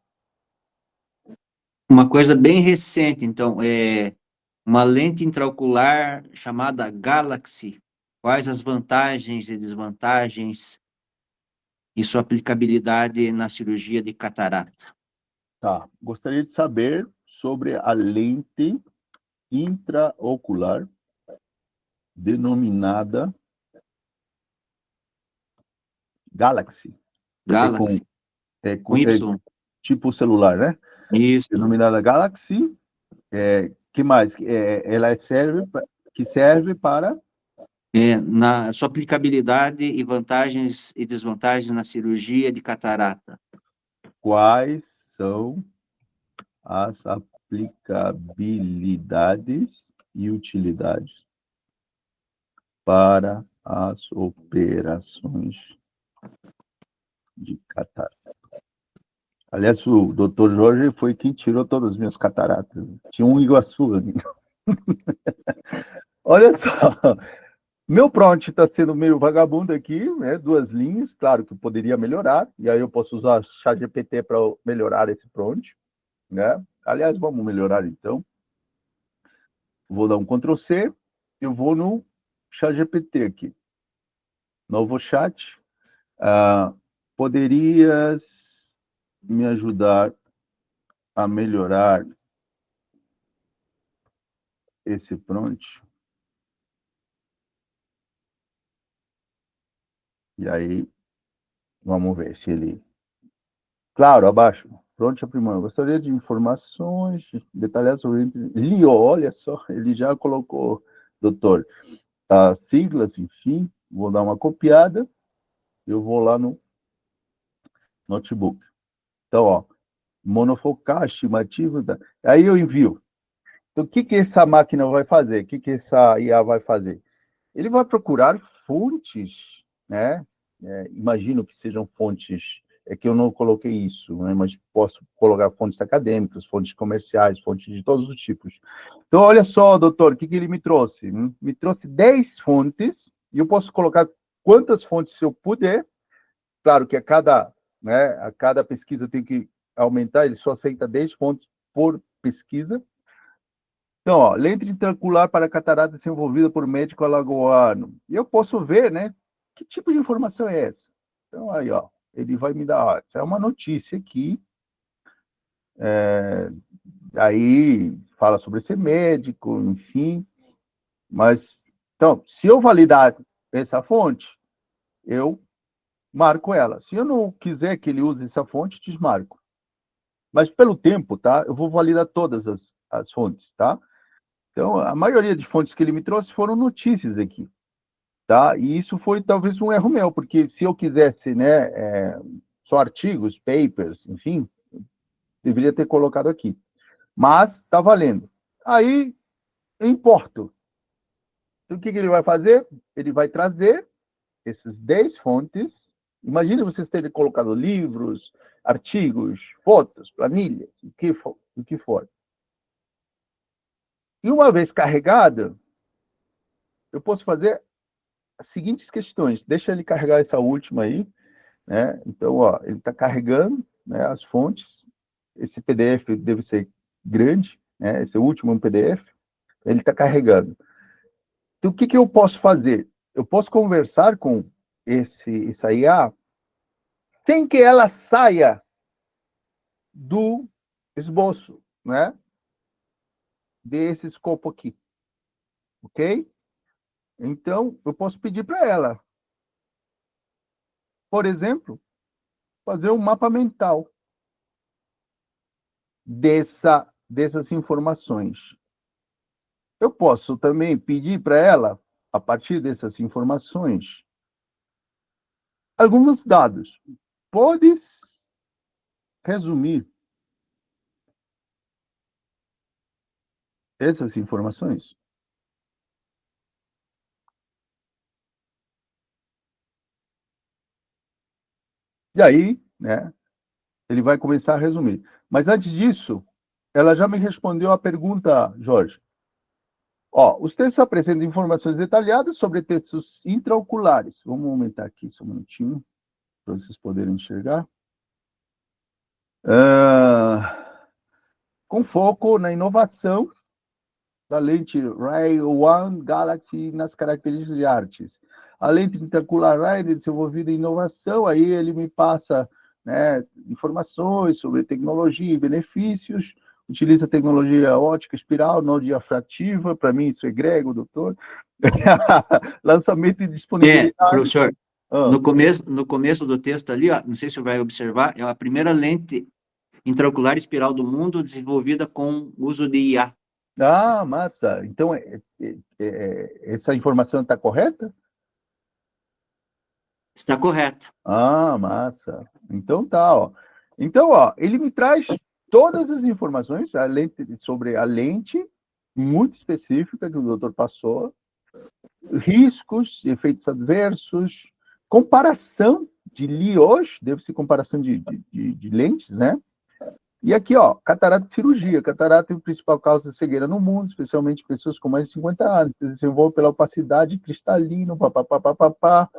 Uma coisa bem recente, então, é uma lente intraocular chamada Galaxy. Quais as vantagens e desvantagens e sua aplicabilidade na cirurgia de catarata? Tá. Gostaria de saber sobre a lente intraocular denominada Galaxy. Galaxy. Com Y. Tipo celular, né? Isso. Denominada Galaxy. Que mais? Ela serve para... Na sua aplicabilidade e vantagens e desvantagens na cirurgia de catarata. Quais são as aplicabilidades e utilidades para as operações de catarata? Aliás, o doutor Jorge foi quem tirou todas as minhas cataratas. Tinha um Iguaçu ali. Olha só, meu prompt está sendo meio vagabundo aqui, né? 2 linhas, claro que poderia melhorar, e aí eu posso usar ChatGPT para melhorar esse prompt, né? Aliás, vamos melhorar então. Vou dar um Ctrl+C, eu vou no ChatGPT aqui. Novo chat. Poderias me ajudar a melhorar esse prompt? E aí, vamos ver se ele... Claro, abaixo. Prompt aprimorado. Gostaria de informações detalhadas sobre... Lio, olha só, ele já colocou, doutor, as siglas, enfim. Vou dar uma copiada. Eu vou lá no notebook. Então, ó, monofocar, estimativa... Aí eu envio. Então, o que essa máquina vai fazer? O que essa IA vai fazer? Ele vai procurar fontes, né? Imagino que sejam fontes, que eu não coloquei isso, né? Mas posso colocar fontes acadêmicas, fontes comerciais, fontes de todos os tipos. Então, olha só, doutor, o que ele me trouxe? Me trouxe 10 fontes, e eu posso colocar quantas fontes eu puder. Claro que a cada pesquisa tem que aumentar, ele só aceita 10 fontes por pesquisa. Então, ó, lente intraocular para catarata desenvolvida por médico alagoano. E eu posso ver, né, que tipo de informação é essa. Então, aí, ó, ele vai me dar, essa é uma notícia aqui. Aí fala sobre esse médico, enfim. Mas Então, se eu validar essa fonte, eu marco ela. Se eu não quiser que ele use essa fonte, desmarco. Mas pelo tempo, tá? Eu vou validar todas as fontes, tá? Então, a maioria de fontes que ele me trouxe foram notícias aqui, tá? E isso foi talvez um erro meu, porque se eu quisesse, né, só artigos, papers, enfim, deveria ter colocado aqui. Mas tá valendo. Aí, eu importo. Então, o que ele vai fazer? Ele vai trazer esses 10 fontes. Imagine vocês terem colocado livros, artigos, fotos, planilhas, o que for. E uma vez carregada, eu posso fazer as seguintes questões. Deixa ele carregar essa última aí, né? Então, ó, ele está carregando, né, as fontes. Esse PDF deve ser grande, né? Esse último é um PDF. Ele está carregando. Então, o que eu posso fazer? Eu posso conversar com essa IA sem que ela saia do esboço, né? Desse escopo aqui. Ok? Então, eu posso pedir para ela, por exemplo, fazer um mapa mental dessas informações. Eu posso também pedir para ela, a partir dessas informações, alguns dados. Podes resumir essas informações? E aí, né, ele vai começar a resumir. Mas antes disso, ela já me respondeu a pergunta, Jorge. Ó, os textos apresentam informações detalhadas sobre textos intraoculares. Vamos aumentar aqui só um minutinho, para vocês poderem enxergar. Com foco na inovação da lente Ray-1 Galaxy nas características de artes. A lente intraocular Ray é desenvolvida em inovação, aí ele me passa, né, informações sobre tecnologia e benefícios, utiliza tecnologia ótica espiral, não diafrativa, para mim isso é grego, doutor. Lançamento e disponibilidade. Professor, no começo do texto ali, ó, não sei se você vai observar, é a primeira lente intraocular espiral do mundo desenvolvida com uso de IA. Ah, massa. Então, essa informação está correta? Está correta. Ah, massa. Então tá, ó. Então, ó, ele me traz todas as informações sobre a lente, muito específica que o doutor passou, riscos, efeitos adversos, comparação de LIOS, deve ser comparação de lentes, né? E aqui, ó, catarata e cirurgia. Catarata é a principal causa de cegueira no mundo, especialmente pessoas com mais de 50 anos. Se desenvolve pela opacidade cristalina, papapá.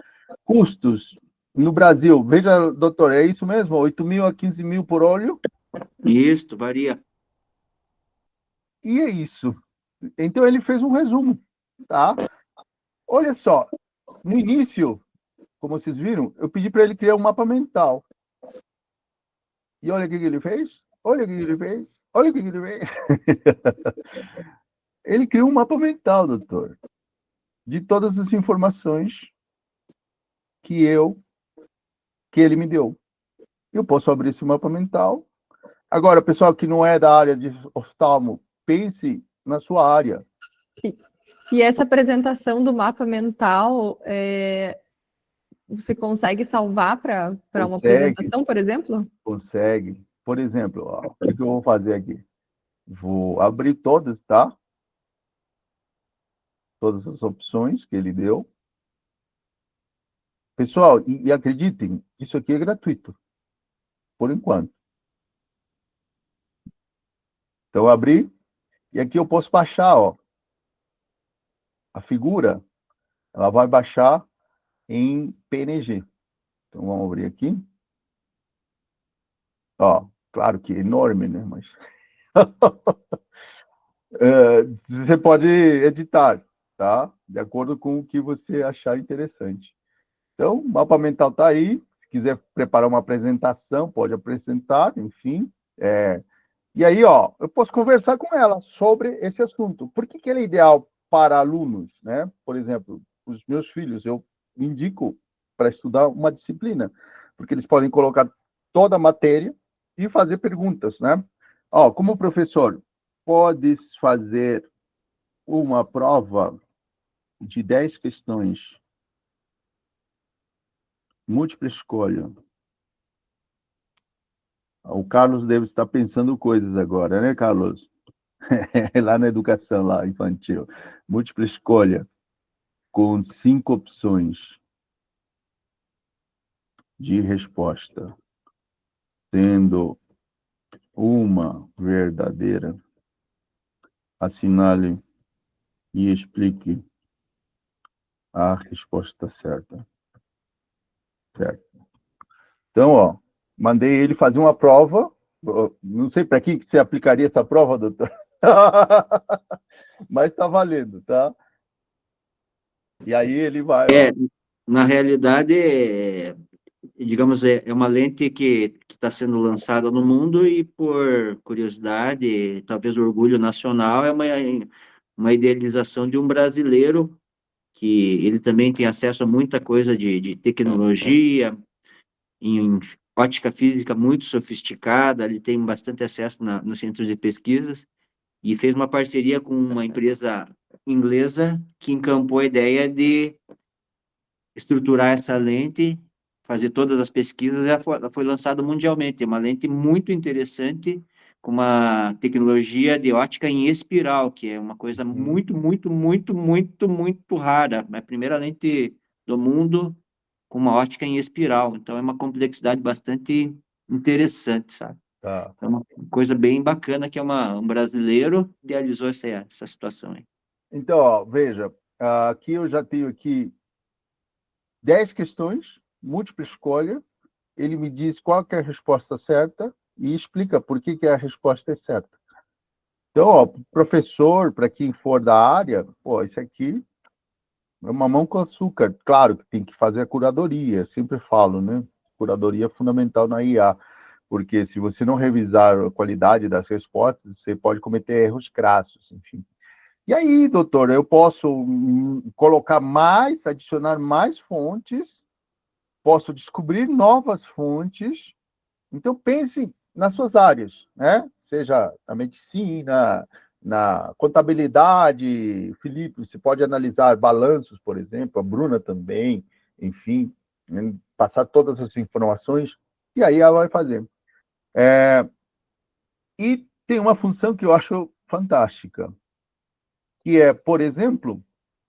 Custos no Brasil, veja, doutor, é isso mesmo? 8 mil a 15 mil por olho? Isso, varia. E é isso. Então, ele fez um resumo, tá? Olha só, no início, como vocês viram, eu pedi para ele criar um mapa mental. E olha o que ele fez. Olha o que ele fez. Olha o que ele fez. Ele criou um mapa mental, doutor, de todas as informações que ele me deu. Eu posso abrir esse mapa mental. Agora, pessoal que não é da área de oftalmo, pense na sua área. E essa apresentação do mapa mental, você consegue salvar para uma apresentação, por exemplo? Consegue. Por exemplo, ó, o que eu vou fazer aqui? Vou abrir todas, tá? Todas as opções que ele deu. Pessoal, e acreditem, isso aqui é gratuito, por enquanto. Então, eu abri, e aqui eu posso baixar, ó, a figura, ela vai baixar em PNG. Então, vamos abrir aqui. Ó, claro que é enorme, né, mas... você pode editar, tá? De acordo com o que você achar interessante. Então, o mapa mental está aí. Se quiser preparar uma apresentação, pode apresentar, enfim. E aí, ó, eu posso conversar com ela sobre esse assunto. Por que ele é ideal para alunos, né? Por exemplo, os meus filhos, eu indico para estudar uma disciplina, porque eles podem colocar toda a matéria e fazer perguntas, né? Ó, como professor, podes fazer uma prova de 10 questões, múltipla escolha. O Carlos deve estar pensando coisas agora, né, Carlos? Lá na educação lá, infantil. Múltipla escolha, com 5 opções de resposta, sendo uma verdadeira. Assinale e explique a resposta certa. Certo. Então, ó, mandei ele fazer uma prova. Não sei para que você aplicaria essa prova, doutor. Mas está valendo, tá? E aí ele vai... Na realidade, digamos, é uma lente que está sendo lançada no mundo e, por curiosidade, talvez orgulho nacional, é uma idealização de um brasileiro que ele também tem acesso a muita coisa de tecnologia, em ótica física muito sofisticada, ele tem bastante acesso no centro de pesquisas, e fez uma parceria com uma empresa inglesa que encampou a ideia de estruturar essa lente, fazer todas as pesquisas, ela foi lançada mundialmente. É uma lente muito interessante, com uma tecnologia de ótica em espiral, que é uma coisa muito, muito, muito, muito, muito rara. É a primeira lente do mundo com uma ótica em espiral. Então, é uma complexidade bastante interessante, sabe? Tá. É uma coisa bem bacana que um brasileiro idealizou essa situação aí. Então, ó, veja, aqui eu já tenho aqui 10 questões, múltipla escolha. Ele me diz qual que é a resposta certa e explica por que a resposta é certa. Então, ó, professor, para quem for da área, pô, isso aqui é uma mamão com açúcar. Claro que tem que fazer a curadoria, sempre falo, né? Curadoria é fundamental na IA, porque se você não revisar a qualidade das respostas, você pode cometer erros crassos, enfim. E aí, doutor, eu posso colocar mais, adicionar mais fontes, posso descobrir novas fontes. Então, pense nas suas áreas, né? Seja na medicina, na contabilidade. Felipe, você pode analisar balanços, por exemplo, a Bruna também, enfim, né? Passar todas as informações, e aí ela vai fazer. E tem uma função que eu acho fantástica, que é, por exemplo,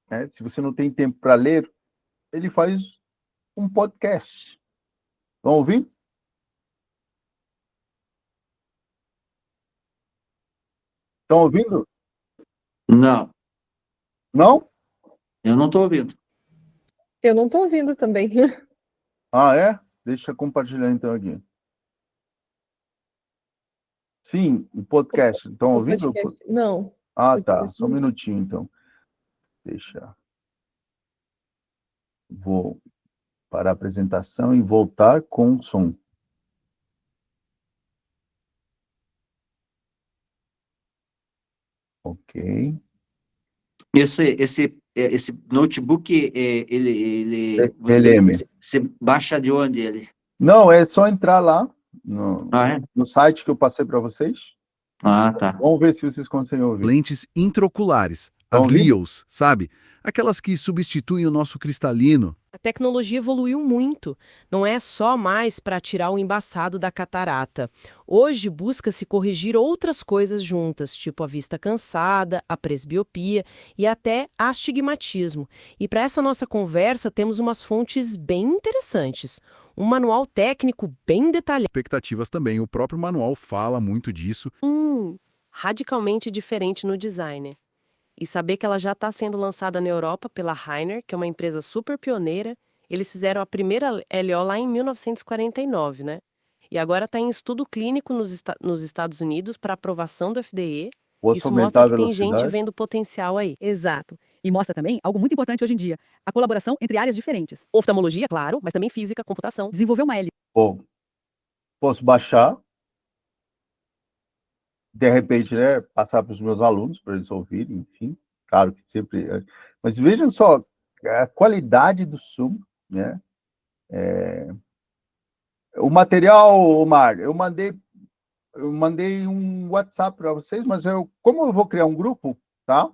né, se você não tem tempo para ler, ele faz um podcast. Vão ouvir? Estão ouvindo? Não. Não? Eu não estou ouvindo. Eu não estou ouvindo também. Ah, é? Deixa eu compartilhar então aqui. Sim, o podcast. Estão ouvindo? Podcast. Não. Ah, tá. Só um minutinho, então. Deixa. Vou para a apresentação e voltar com o som. Ok. Esse notebook, você baixa de onde ele? Não, é só entrar lá no site que eu passei para vocês. Ah, tá. Vamos ver se vocês conseguem ouvir. Lentes intraoculares, as LEOs, sabe? Aquelas que substituem o nosso cristalino. A tecnologia evoluiu muito. Não é só mais para tirar o embaçado da catarata. Hoje busca-se corrigir outras coisas juntas, tipo a vista cansada, a presbiopia e até astigmatismo. E para essa nossa conversa temos umas fontes bem interessantes. Um manual técnico bem detalhado. Expectativas também. O próprio manual fala muito disso. Radicalmente diferente no design. E saber que ela já está sendo lançada na Europa pela Rainer, que é uma empresa super pioneira. Eles fizeram a primeira LO lá em 1949, né? E agora está em estudo clínico nos Estados Unidos para aprovação do FDA. Isso mostra que tem gente vendo potencial aí. Exato. E mostra também algo muito importante hoje em dia, a colaboração entre áreas diferentes. Oftalmologia, claro, mas também física, computação. Desenvolveu uma L. Bom, posso baixar, de repente, né, passar para os meus alunos, para eles ouvirem, enfim, claro que sempre... Mas vejam só, a qualidade do som, né? O material, Omar, eu mandei um WhatsApp para vocês, mas como eu vou criar um grupo, tá?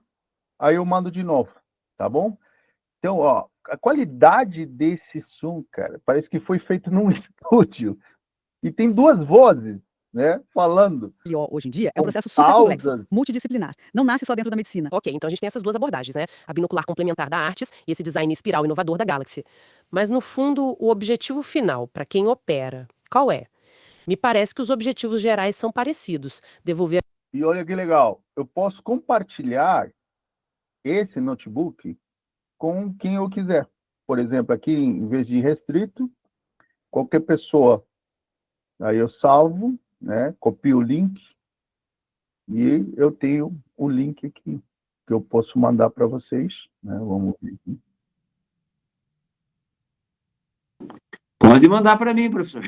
Aí eu mando de novo, tá bom? Então, ó, a qualidade desse som, cara, parece que foi feito num estúdio. E tem duas vozes, né, falando. Hoje em dia é um Com processo super complexo, pausas. multidisciplinar. Não nasce só dentro da medicina. Ok, então a gente tem essas duas abordagens, né? A binocular complementar da artes e esse design espiral inovador da Galaxy. Mas, no fundo, o objetivo final, para quem opera, qual é? Me parece que os objetivos gerais são parecidos. Devolver... E olha que legal, eu posso compartilhar esse notebook com quem eu quiser. Por exemplo, aqui, em vez de restrito, qualquer pessoa. Aí eu salvo, né, copio o link e eu tenho o link aqui que eu posso mandar para vocês, né? Vamos ver aqui. Pode mandar para mim, professor.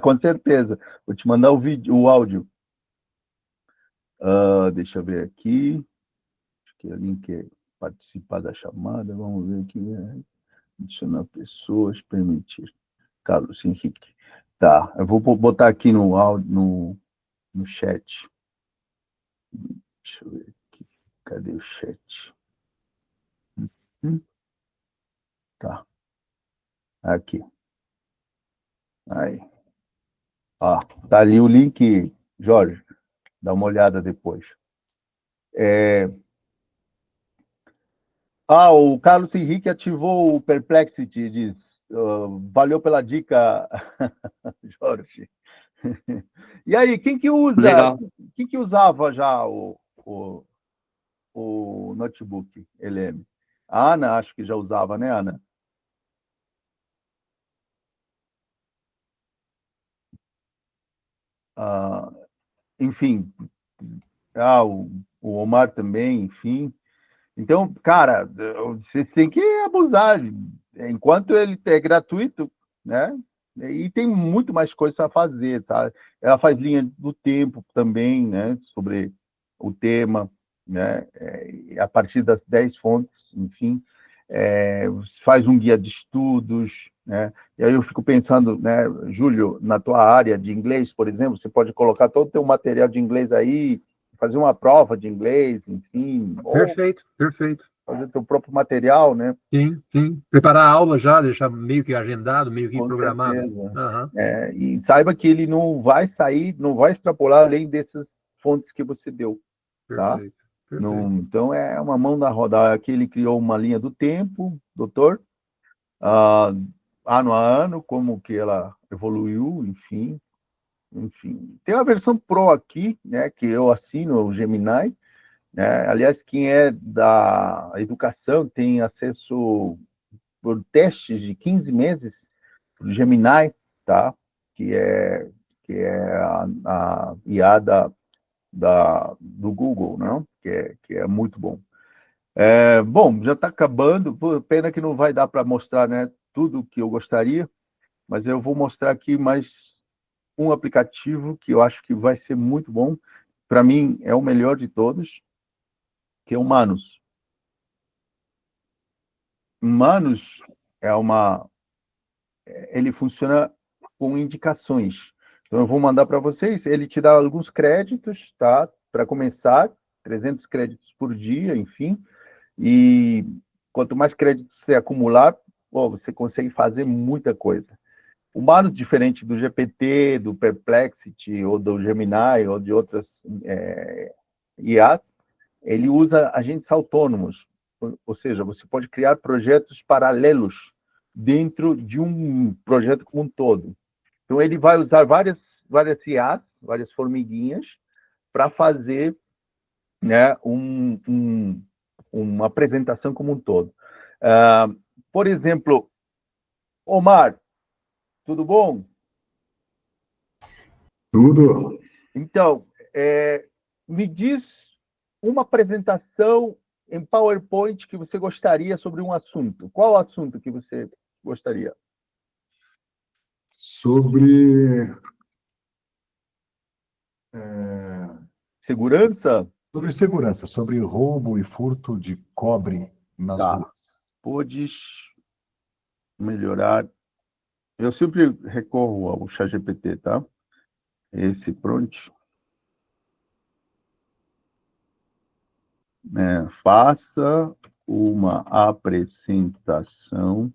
Com certeza. Vou te mandar o vídeo, o áudio. Deixa eu ver aqui. Acho que o link é participar da chamada. Vamos ver aqui. Adicionar pessoas, permitir. Carlos Henrique. Tá, eu vou botar aqui no áudio, no chat. Deixa eu ver aqui. Cadê o chat? Tá. Aqui. Aí. Ó, tá ali o link, Jorge. Dá uma olhada depois. O Carlos Henrique ativou o Perplexity, diz. Valeu pela dica, Jorge. E aí, quem que usa? Legal. Quem que usava já o notebook LM? A Ana, acho que já usava, né, Ana? Enfim, o Omar também, enfim. Então, cara, você tem que abusar, enquanto ele é gratuito, né? E tem muito mais coisa a fazer, tá? Ela faz linha do tempo também, né? Sobre o tema, né? A partir das 10 fontes, enfim, faz um guia de estudos, né? E aí eu fico pensando, né, Júlio, na tua área de inglês, por exemplo, você pode colocar todo o teu material de inglês aí, fazer uma prova de inglês, enfim. Perfeito, perfeito. Fazer teu próprio material, né? Sim, sim. Preparar a aula já, deixar meio que agendado, meio que Com programado. certeza. E saiba que ele não vai sair, não vai extrapolar além dessas fontes que você deu, tá? Perfeito, perfeito. Então, é uma mão na roda. Aqui ele criou uma linha do tempo, doutor, ano a ano, como que ela evoluiu, enfim. Tem a versão Pro aqui, né, que eu assino, o Gemini, né? Aliás, quem é da educação tem acesso por testes de 15 meses para o Gemini, tá? Que é a IA do Google, não? Que é muito bom. Bom, já está acabando, pena que não vai dar para mostrar, né, tudo que eu gostaria, mas eu vou mostrar aqui mais um aplicativo que eu acho que vai ser muito bom. Para mim, é o melhor de todos, que é o Manus. Manus ele funciona com indicações. Então, eu vou mandar para vocês, ele te dá alguns créditos, tá? Para começar, 300 créditos por dia, enfim. E quanto mais créditos você acumular, você consegue fazer muita coisa. O Manus, diferente do GPT, do Perplexity, ou do Gemini, ou de outras IAs, ele usa agentes autônomos, ou seja, você pode criar projetos paralelos dentro de um projeto como um todo. Então, ele vai usar várias IAs, várias formiguinhas, para fazer, né, uma apresentação como um todo. Por exemplo, Omar, tudo bom? Tudo. Então, me diz uma apresentação em PowerPoint que você gostaria sobre um assunto. Qual assunto que você gostaria? Sobre... Segurança? Sobre segurança, sobre roubo e furto de cobre nas Tá. ruas. Podes melhorar. Eu sempre recorro ao ChatGPT, tá? Esse prompt. Faça uma apresentação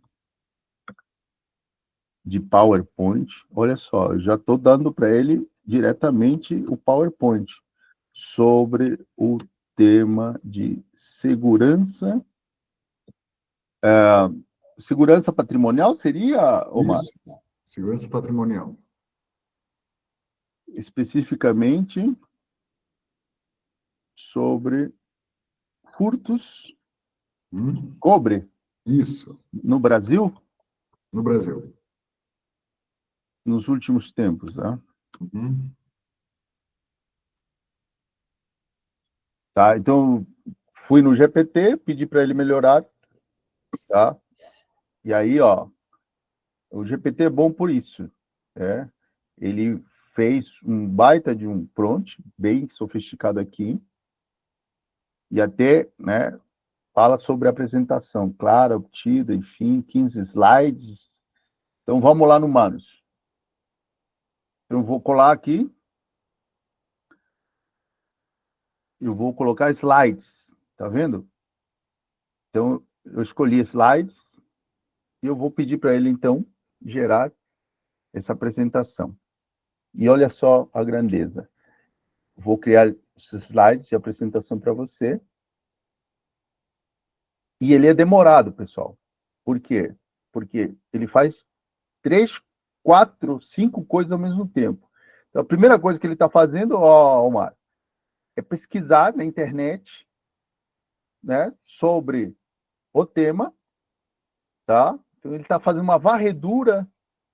de PowerPoint. Olha só, eu já estou dando para ele diretamente o PowerPoint sobre o tema de segurança. Segurança patrimonial seria, Omar? Isso, segurança patrimonial. Especificamente sobre furtos cobre. Isso. No Brasil? No Brasil. Nos últimos tempos, tá? Tá, então fui no GPT, pedi para ele melhorar, tá? E aí, ó, o GPT é bom por isso, né? Ele fez um baita de um prompt, bem sofisticado aqui, e até, né, fala sobre a apresentação clara, obtida, enfim, 15 slides. Então, vamos lá no Manus. Eu vou colar aqui. Eu vou colocar slides, tá vendo? Então, eu escolhi slides e eu vou pedir para ele, então, gerar essa apresentação. E olha só a grandeza. Vou criar esses slides de apresentação para você. E ele é demorado, pessoal. Por quê? Porque ele faz 3, 4, 5 coisas ao mesmo tempo. Então, a primeira coisa que ele está fazendo, Omar, é pesquisar na internet, né, sobre o tema, tá? Então, ele está fazendo uma varredura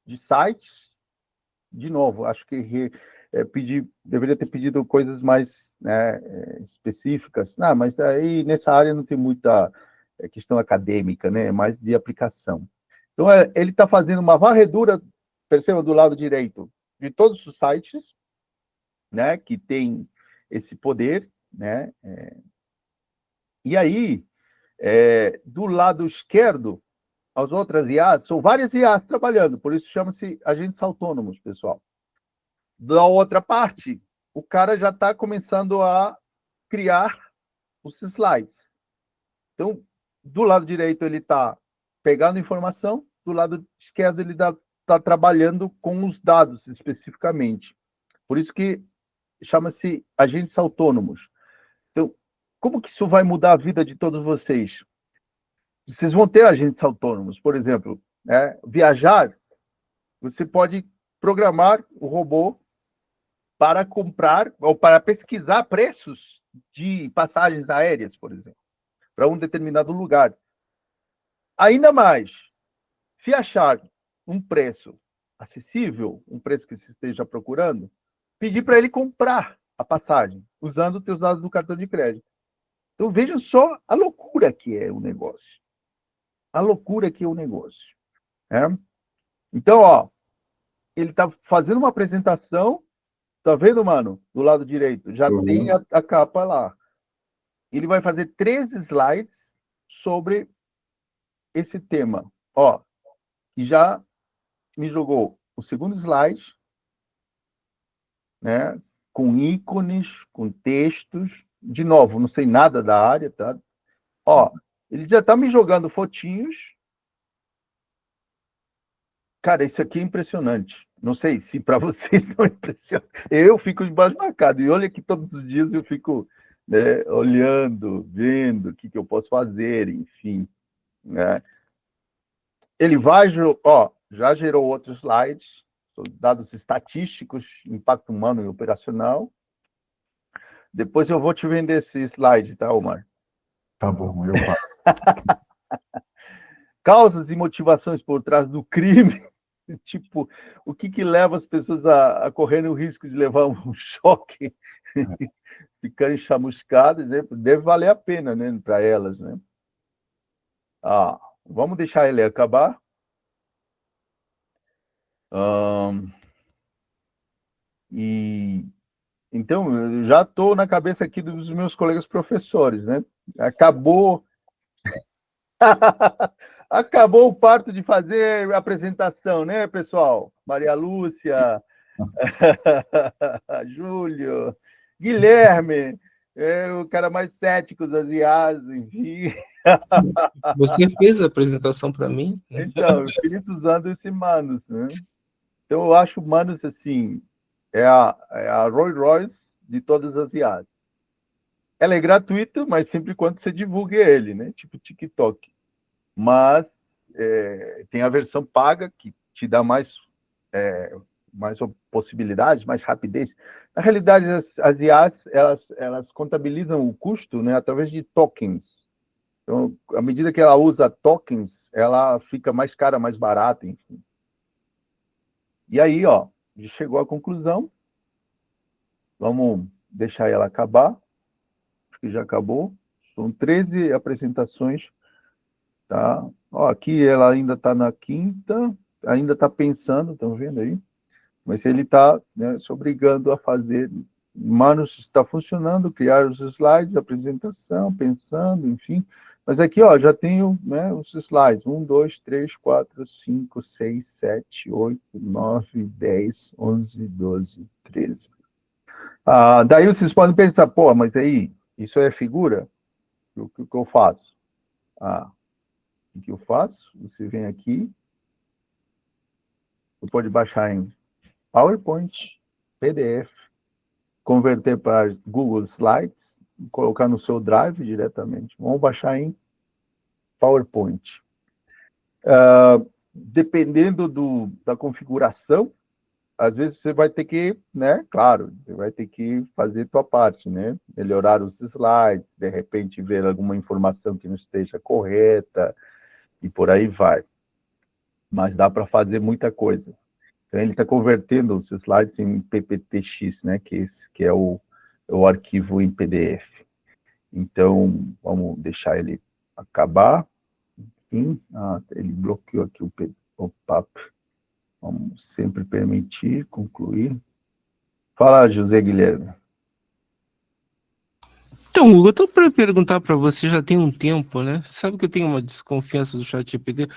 de sites. De novo, acho que deveria ter pedido coisas mais, né, específicas. Não, mas aí nessa área não tem muita questão acadêmica, né? É mais de aplicação. Então, ele está fazendo uma varredura, perceba do lado direito, de todos os sites, né, que tem esse poder, né? E aí, do lado esquerdo, as outras IAs, são várias IAs trabalhando, por isso chama-se agentes autônomos, pessoal. Da outra parte, o cara já está começando a criar os slides. Então, do lado direito, ele está pegando informação, do lado esquerdo, ele está trabalhando com os dados, especificamente. Por isso que chama-se agentes autônomos. Então, como que isso vai mudar a vida de todos vocês? Vocês vão ter agentes autônomos, por exemplo, né? Viajar, você pode programar o robô para comprar ou para pesquisar preços de passagens aéreas, por exemplo, para um determinado lugar. Ainda mais, se achar um preço acessível, um preço que você esteja procurando, pedir para ele comprar a passagem, usando os teus dados do cartão de crédito. Então, veja só a loucura que é o negócio. A loucura que é o negócio. Né? Então, ó, ele está fazendo uma apresentação. Tá vendo, mano? Do lado direito. Já tem a capa lá. Ele vai fazer 3 slides sobre esse tema. Ó, e já me jogou o segundo slide, né? Com ícones, com textos. De novo, não sei nada da área, tá? Ó, ele já tá me jogando fotinhos. Cara, isso aqui é impressionante. Não sei se para vocês não é impressionante. Eu fico embasbacado. E olha que todos os dias eu fico, né, olhando, vendo o que eu posso fazer, enfim. Né? Ele vai, ó, já gerou outros slides, dados estatísticos, impacto humano e operacional. Depois eu vou te vender esse slide, tá, Omar? Tá bom, eu pago. Causas e motivações por trás do crime. Tipo, o que leva as pessoas a correrem o risco de levar um choque, ficarem chamuscadas, né? Deve valer a pena, né, para elas, né? Vamos deixar ele acabar. E Então, eu já estou na cabeça aqui dos meus colegas professores, né? Acabou acabou o parto de fazer a apresentação, né, pessoal? Maria Lúcia, Júlio, Guilherme, o cara mais cético das IAs, enfim. Você fez a apresentação para mim? Então, eu fiz usando esse Manus, né? Então, eu acho o Manus, assim, é a Rolls Royce de todas as IAs. Ela é gratuita, mas sempre quando você divulgue ele, né? Tipo TikTok. Mas tem a versão paga, que te dá mais possibilidades, mais rapidez. Na realidade, as IAs, elas contabilizam o custo, né, através de tokens. Então, à medida que ela usa tokens, ela fica mais cara, mais barata, enfim. E aí, ó, chegou à conclusão. Vamos deixar ela acabar. Acho que já acabou. São 13 apresentações. Tá? Ó, aqui ela ainda está na quinta, ainda está pensando, estão vendo aí? Mas ele está, né, se obrigando a fazer. Manus está funcionando, criar os slides, apresentação, pensando, enfim. Mas aqui, ó, já tenho, né, os slides. 1, 2, 3, 4, 5, 6, 7, 8, 9, 10, 11, 12, 13. Daí vocês podem pensar, pô, mas aí, isso é figura? O que eu faço? O que eu faço? Você vem aqui, você pode baixar em PowerPoint, PDF, converter para Google Slides, colocar no seu Drive diretamente. Vamos baixar em PowerPoint. Dependendo da configuração, às vezes você vai ter que, né, claro, você vai ter que fazer a tua parte, né, melhorar os slides, de repente ver alguma informação que não esteja correta, e por aí vai. Mas dá para fazer muita coisa. Então, ele está convertendo os slides em PPTX, né, que é o arquivo em PDF. Então, vamos deixar ele acabar. Enfim, ele bloqueou aqui o pop-up. Vamos sempre permitir, concluir. Fala, José Guilherme. Então, Hugo, eu estou para perguntar para você já tem um tempo, né? Sabe que eu tenho uma desconfiança do ChatGPT.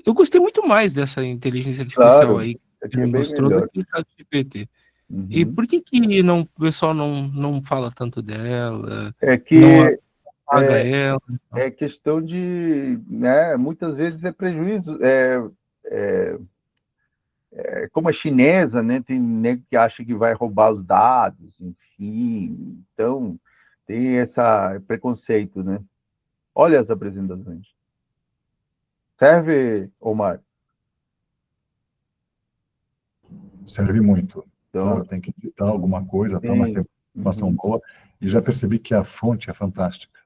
Eu gostei muito mais dessa inteligência artificial Claro, aí aqui que é me bem mostrou do melhor. que o ChatGPT. Uhum. E por que o pessoal não fala tanto dela? É Não que apaga ela? é questão de, né, muitas vezes é prejuízo, como a chinesa, né, tem nego que acha que vai roubar os dados, enfim, então tem esse preconceito, né? Olha as apresentações. Serve, Omar? Serve muito. Então, Claro, tem que editar alguma coisa, tá, mas sim. tem informação boa. E já percebi que a fonte é fantástica.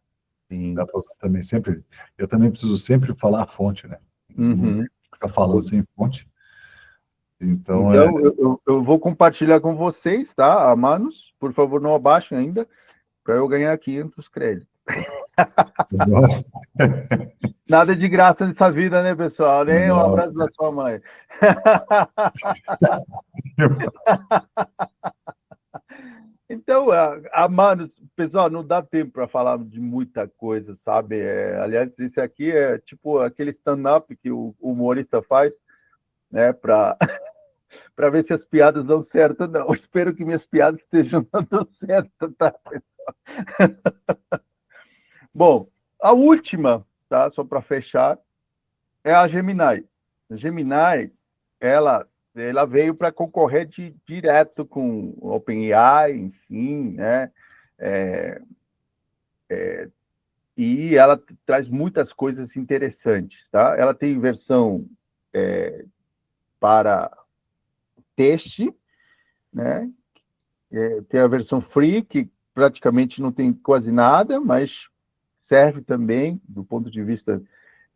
Sim. Dá para usar também sempre. Eu também preciso sempre falar a fonte, né? Uhum. Não ficar falando sem fonte. Então, eu vou compartilhar com vocês, tá? A Manus, por favor, não abaixem ainda, para eu ganhar 500 créditos. Nada de graça nessa vida, né, pessoal? Nem um abraço da sua mãe. Então, a Manus, pessoal, não dá tempo para falar de muita coisa, sabe? Aliás, esse aqui é tipo aquele stand-up que o humorista faz, né, para ver se as piadas dão certo. Não, espero que minhas piadas estejam dando certo, tá, pessoal? Bom, a última, tá, só para fechar, é a Gemini. A Gemini, ela veio para concorrer direto com o OpenAI, enfim, né? E ela traz muitas coisas interessantes, tá? Ela tem versão para teste, né? Tem a versão free, que praticamente não tem quase nada, mas serve também do ponto de vista...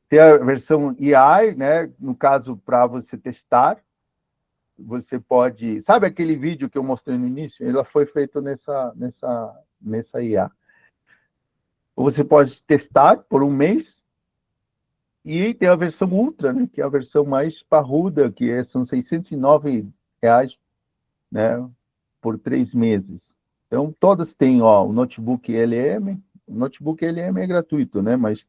Tem a versão AI, né? No caso, para você testar, você pode... Sabe aquele vídeo que eu mostrei no início? Ela foi feito nessa IA. Você pode testar por um mês, e tem a versão Ultra, né? Que é a versão mais parruda, são R$ 609, né? Por 3 meses. Então, todas têm, ó, o notebook LM. O notebook LM é gratuito, né? Mas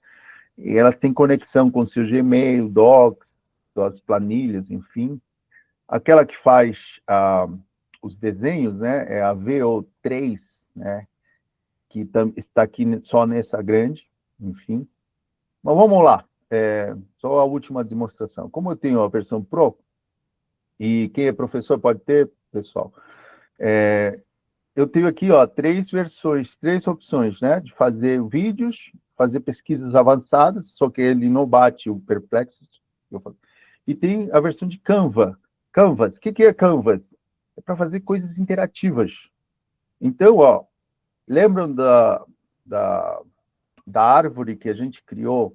elas têm conexão com o seu Gmail, Docs, suas planilhas, enfim. Aquela que faz os desenhos, né? É a VO3, né? Que está aqui só nessa grande, enfim. Mas vamos lá. Só a última demonstração. Como eu tenho a versão Pro, e quem é professor pode ter, pessoal, eu tenho aqui, ó, 3 versões, 3 opções, né, de fazer vídeos, fazer pesquisas avançadas, só que ele não bate o Perplexity. E tem a versão de Canvas. O que é Canvas? É para fazer coisas interativas. Então, ó, lembram da árvore que a gente criou,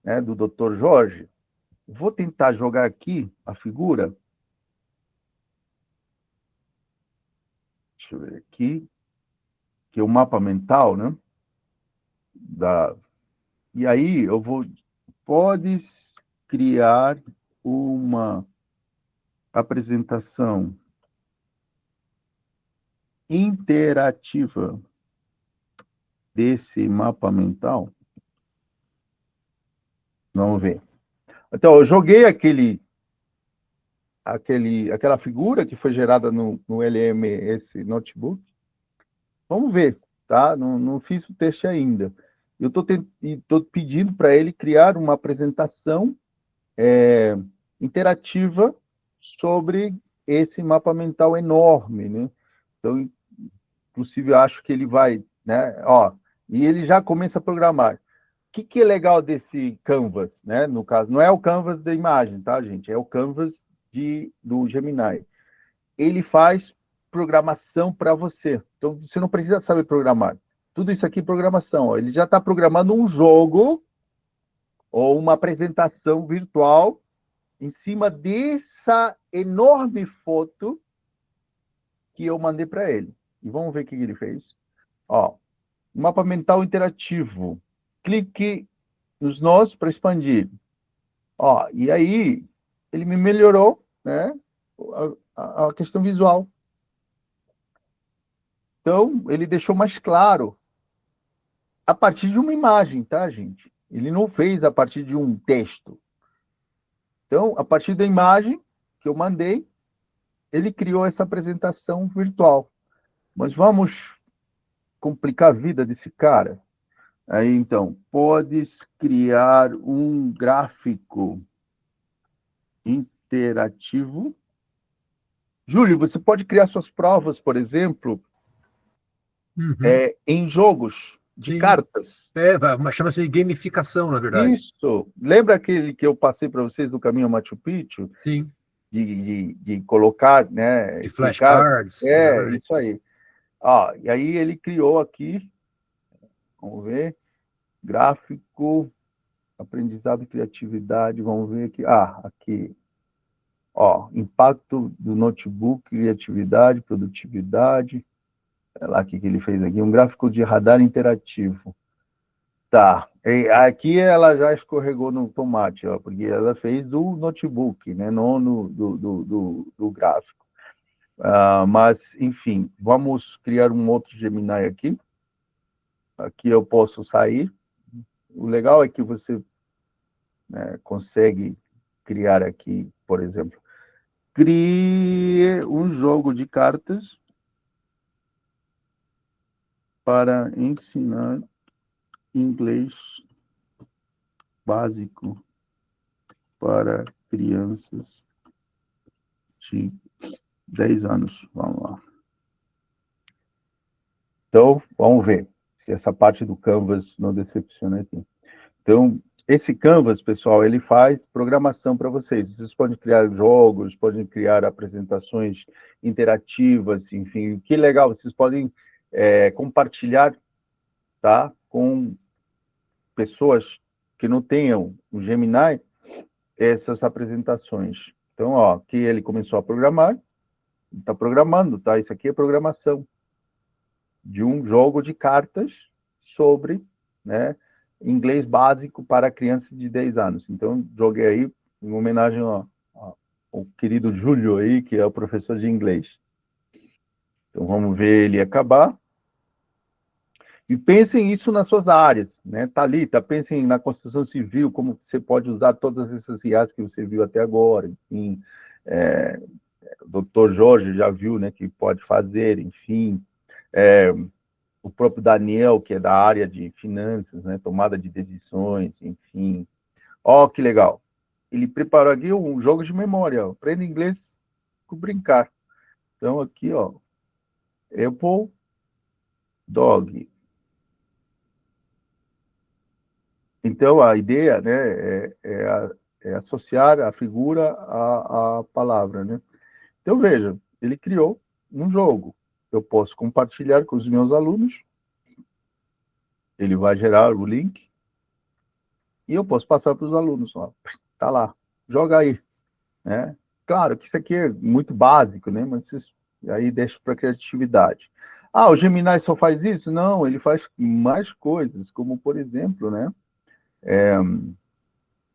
né, do Dr. Jorge? Vou tentar jogar aqui a figura. Deixa eu ver aqui, que é o mapa mental, né? E aí eu vou... Podes criar uma apresentação interativa desse mapa mental? Vamos ver. Então, eu joguei aquela figura que foi gerada no LM, esse notebook. Vamos ver, tá? Não fiz o teste ainda. Eu estou pedindo para ele criar uma apresentação interativa sobre esse mapa mental enorme, né? Então, inclusive, eu acho que ele vai, né? Ó, e ele já começa a programar. O que é legal desse Canvas, né? No caso, não é o Canvas da imagem, tá, gente? É o Canvas do Gemini. Ele faz programação para você. Então, você não precisa saber programar. Tudo isso aqui é programação. Ó. Ele já está programando um jogo ou uma apresentação virtual em cima dessa enorme foto que eu mandei para ele. E vamos ver o que ele fez. Ó, mapa mental interativo. Clique nos nós para expandir. Ó, e aí, ele me melhorou, né, a questão visual. Então, ele deixou mais claro a partir de uma imagem, tá, gente? Ele não fez a partir de um texto. Então, a partir da imagem que eu mandei, ele criou essa apresentação virtual. Mas vamos complicar a vida desse cara. Aí, então, podes criar um gráfico interativo. Júlio, você pode criar suas provas, por exemplo, em jogos de cartas. Mas chama-se gamificação, na verdade. Isso. Lembra aquele que eu passei para vocês do caminho Machu Picchu? Sim. De colocar, né? De flashcards. Isso aí. Ó, e aí ele criou aqui, vamos ver, gráfico, aprendizado e criatividade, vamos ver aqui. Aqui. Ó, impacto do notebook, criatividade, produtividade. Olha lá o que ele fez aqui, um gráfico de radar interativo. Tá, e aqui ela já escorregou no tomate, ó, porque ela fez do notebook, né, não do gráfico. Mas, enfim, vamos criar um outro Gemini aqui. Aqui eu posso sair. O legal é que você, né, consegue criar aqui, por exemplo, crie um jogo de cartas para ensinar inglês básico para crianças de 10 anos. Vamos lá. Então, vamos ver se essa parte do Canvas não decepciona aqui. Então, esse Canvas, pessoal, ele faz programação para vocês. Vocês podem criar jogos, podem criar apresentações interativas, enfim. Que legal, vocês podem compartilhar, tá, com pessoas que não tenham o Gemini, essas apresentações. Então, ó, aqui ele começou a programar, está programando, tá? Isso aqui é programação de um jogo de cartas sobre, né, inglês básico para crianças de 10 anos. Então, joguei aí em homenagem ao querido Júlio aí, que é o professor de inglês. Então, vamos ver ele acabar. E pensem isso nas suas áreas, né? Thalita, pensem na construção civil, como você pode usar todas essas IAs que você viu até agora, enfim. O doutor Jorge já viu, né, que pode fazer, enfim. O próprio Daniel, que é da área de finanças, né, tomada de decisões, enfim. Ó, que legal. Ele preparou aqui um jogo de memória, ó. Aprenda inglês com brincar. Então, aqui, ó, Apple Dog. Então, a ideia, né, é associar a figura à palavra, né? Então, veja, ele criou um jogo. Eu posso compartilhar com os meus alunos, ele vai gerar o link, e eu posso passar para os alunos, ó, tá lá, joga aí, né? Claro que isso aqui é muito básico, né? Mas aí deixa para criatividade. Ah, o Gemini só faz isso? Não, ele faz mais coisas, como, por exemplo, né,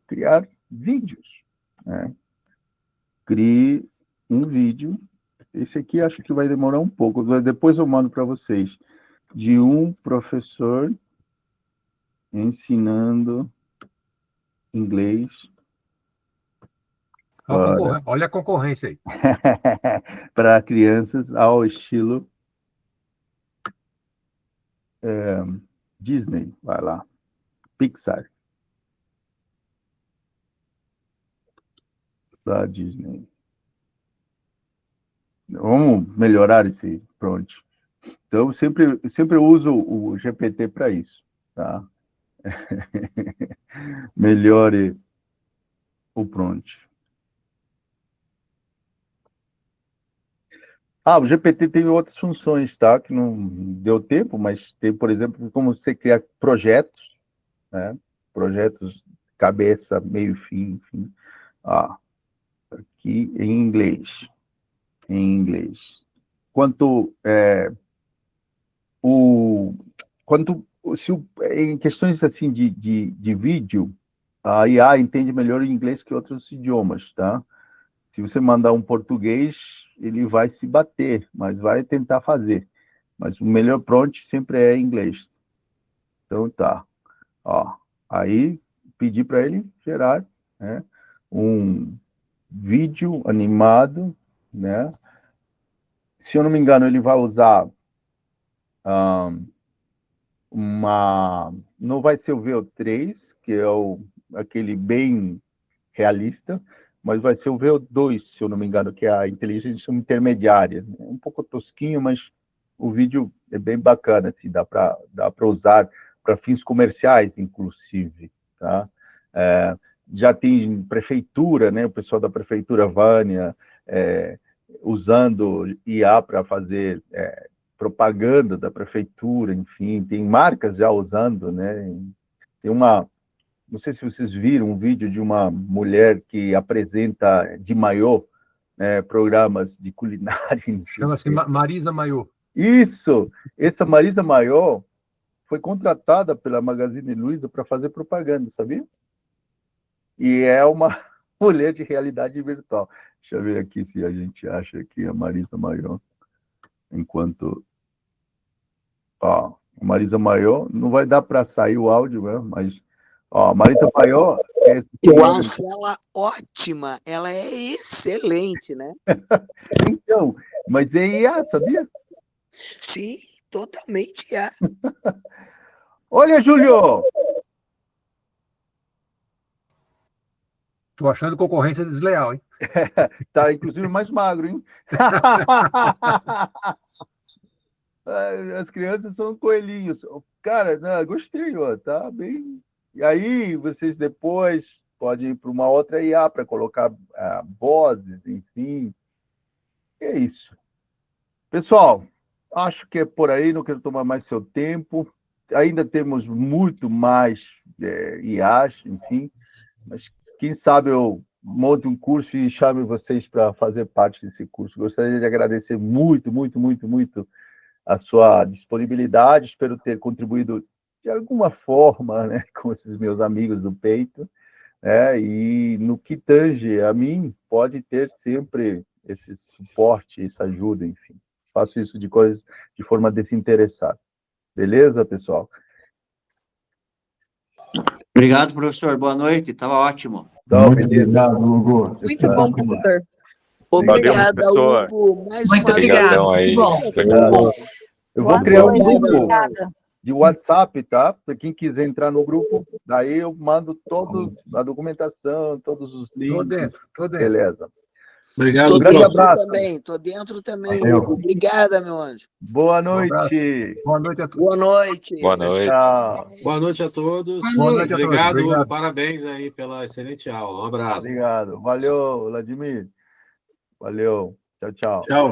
criar vídeos, né? Crie um vídeo. Esse aqui acho que vai demorar um pouco. Depois eu mando para vocês. De um professor ensinando inglês. Olha a concorrência aí. Para crianças ao estilo Disney. Vai lá. Pixar. Da Disney. Vamos melhorar esse prompt. Então, sempre uso o GPT para isso, tá? Melhore o prompt. O GPT tem outras funções, tá? Que não deu tempo, mas tem, por exemplo, como você criar projetos, né? Projetos cabeça, meio, fim, enfim. Aqui em inglês. Em questões assim de vídeo, a IA entende melhor o inglês que outros idiomas, tá? Se você mandar um português, ele vai se bater, mas vai tentar fazer. Mas o melhor prompt sempre é inglês. Então tá. Aí pedi para ele gerar, né, um vídeo animado, né? Se eu não me engano, ele vai usar não vai ser o VO3, que é aquele bem realista, mas vai ser o VO2, se eu não me engano, que é a inteligência intermediária. É um pouco tosquinho, mas o vídeo é bem bacana, assim, dá para usar para fins comerciais, inclusive, tá? Já tem prefeitura, né? O pessoal da prefeitura Vânia usando IA para fazer propaganda da prefeitura, enfim, tem marcas já usando, né? Tem não sei se vocês viram um vídeo de uma mulher que apresenta de maiô, programas de culinária. Chama-se Marisa Maiô. Isso! Essa Marisa Maiô foi contratada pela Magazine Luiza para fazer propaganda, sabia? E é uma mulher de realidade virtual. Deixa eu ver aqui se a gente acha aqui a Marisa Maiô. Enquanto... Marisa Maiô, não vai dar para sair o áudio mesmo, mas... Marisa Maiô... Eu acho ela ótima, ela é excelente, né? Então, mas é IA, sabia? Sim, totalmente IA. Olha, Júlio! Tô achando concorrência desleal, hein? Tá, inclusive, mais magro, hein? As crianças são coelhinhos. Cara, gostei, ó, tá bem... E aí, vocês depois podem ir para uma outra IA para colocar vozes, enfim. É isso. Pessoal, acho que é por aí, não quero tomar mais seu tempo. Ainda temos muito mais IAs, enfim. Mas quem sabe eu monte um curso e chame vocês para fazer parte desse curso. Gostaria de agradecer muito, muito, muito, muito a sua disponibilidade. Espero ter contribuído de alguma forma, né, com esses meus amigos do peito, né, e no que tange a mim, pode ter sempre esse suporte, essa ajuda, enfim. Faço isso de forma desinteressada. Beleza, pessoal? Obrigado, professor. Boa noite. Estava ótimo. Então, Muito obrigado, Hugo. Muito bom, professor. Obrigada, professor. Hugo. Mais Muito uma Obrigadão vez. aí. Obrigado. Eu vou criar um grupo de WhatsApp, tá? Para quem quiser entrar no grupo, daí eu mando toda a documentação, todos os links. Tô dentro. Beleza. Obrigado, Um grande abraço. Tô dentro também, Valeu. Hugo. Obrigada, meu anjo. Boa noite. Boa noite a todos. Boa noite. Boa noite. Tchau. Boa noite a todos. Boa noite a todos. Obrigado, Obrigado. Hugo. Parabéns aí pela excelente aula. Um abraço. Obrigado. Valeu, Vladimir. Valeu. Tchau, tchau. Tchau.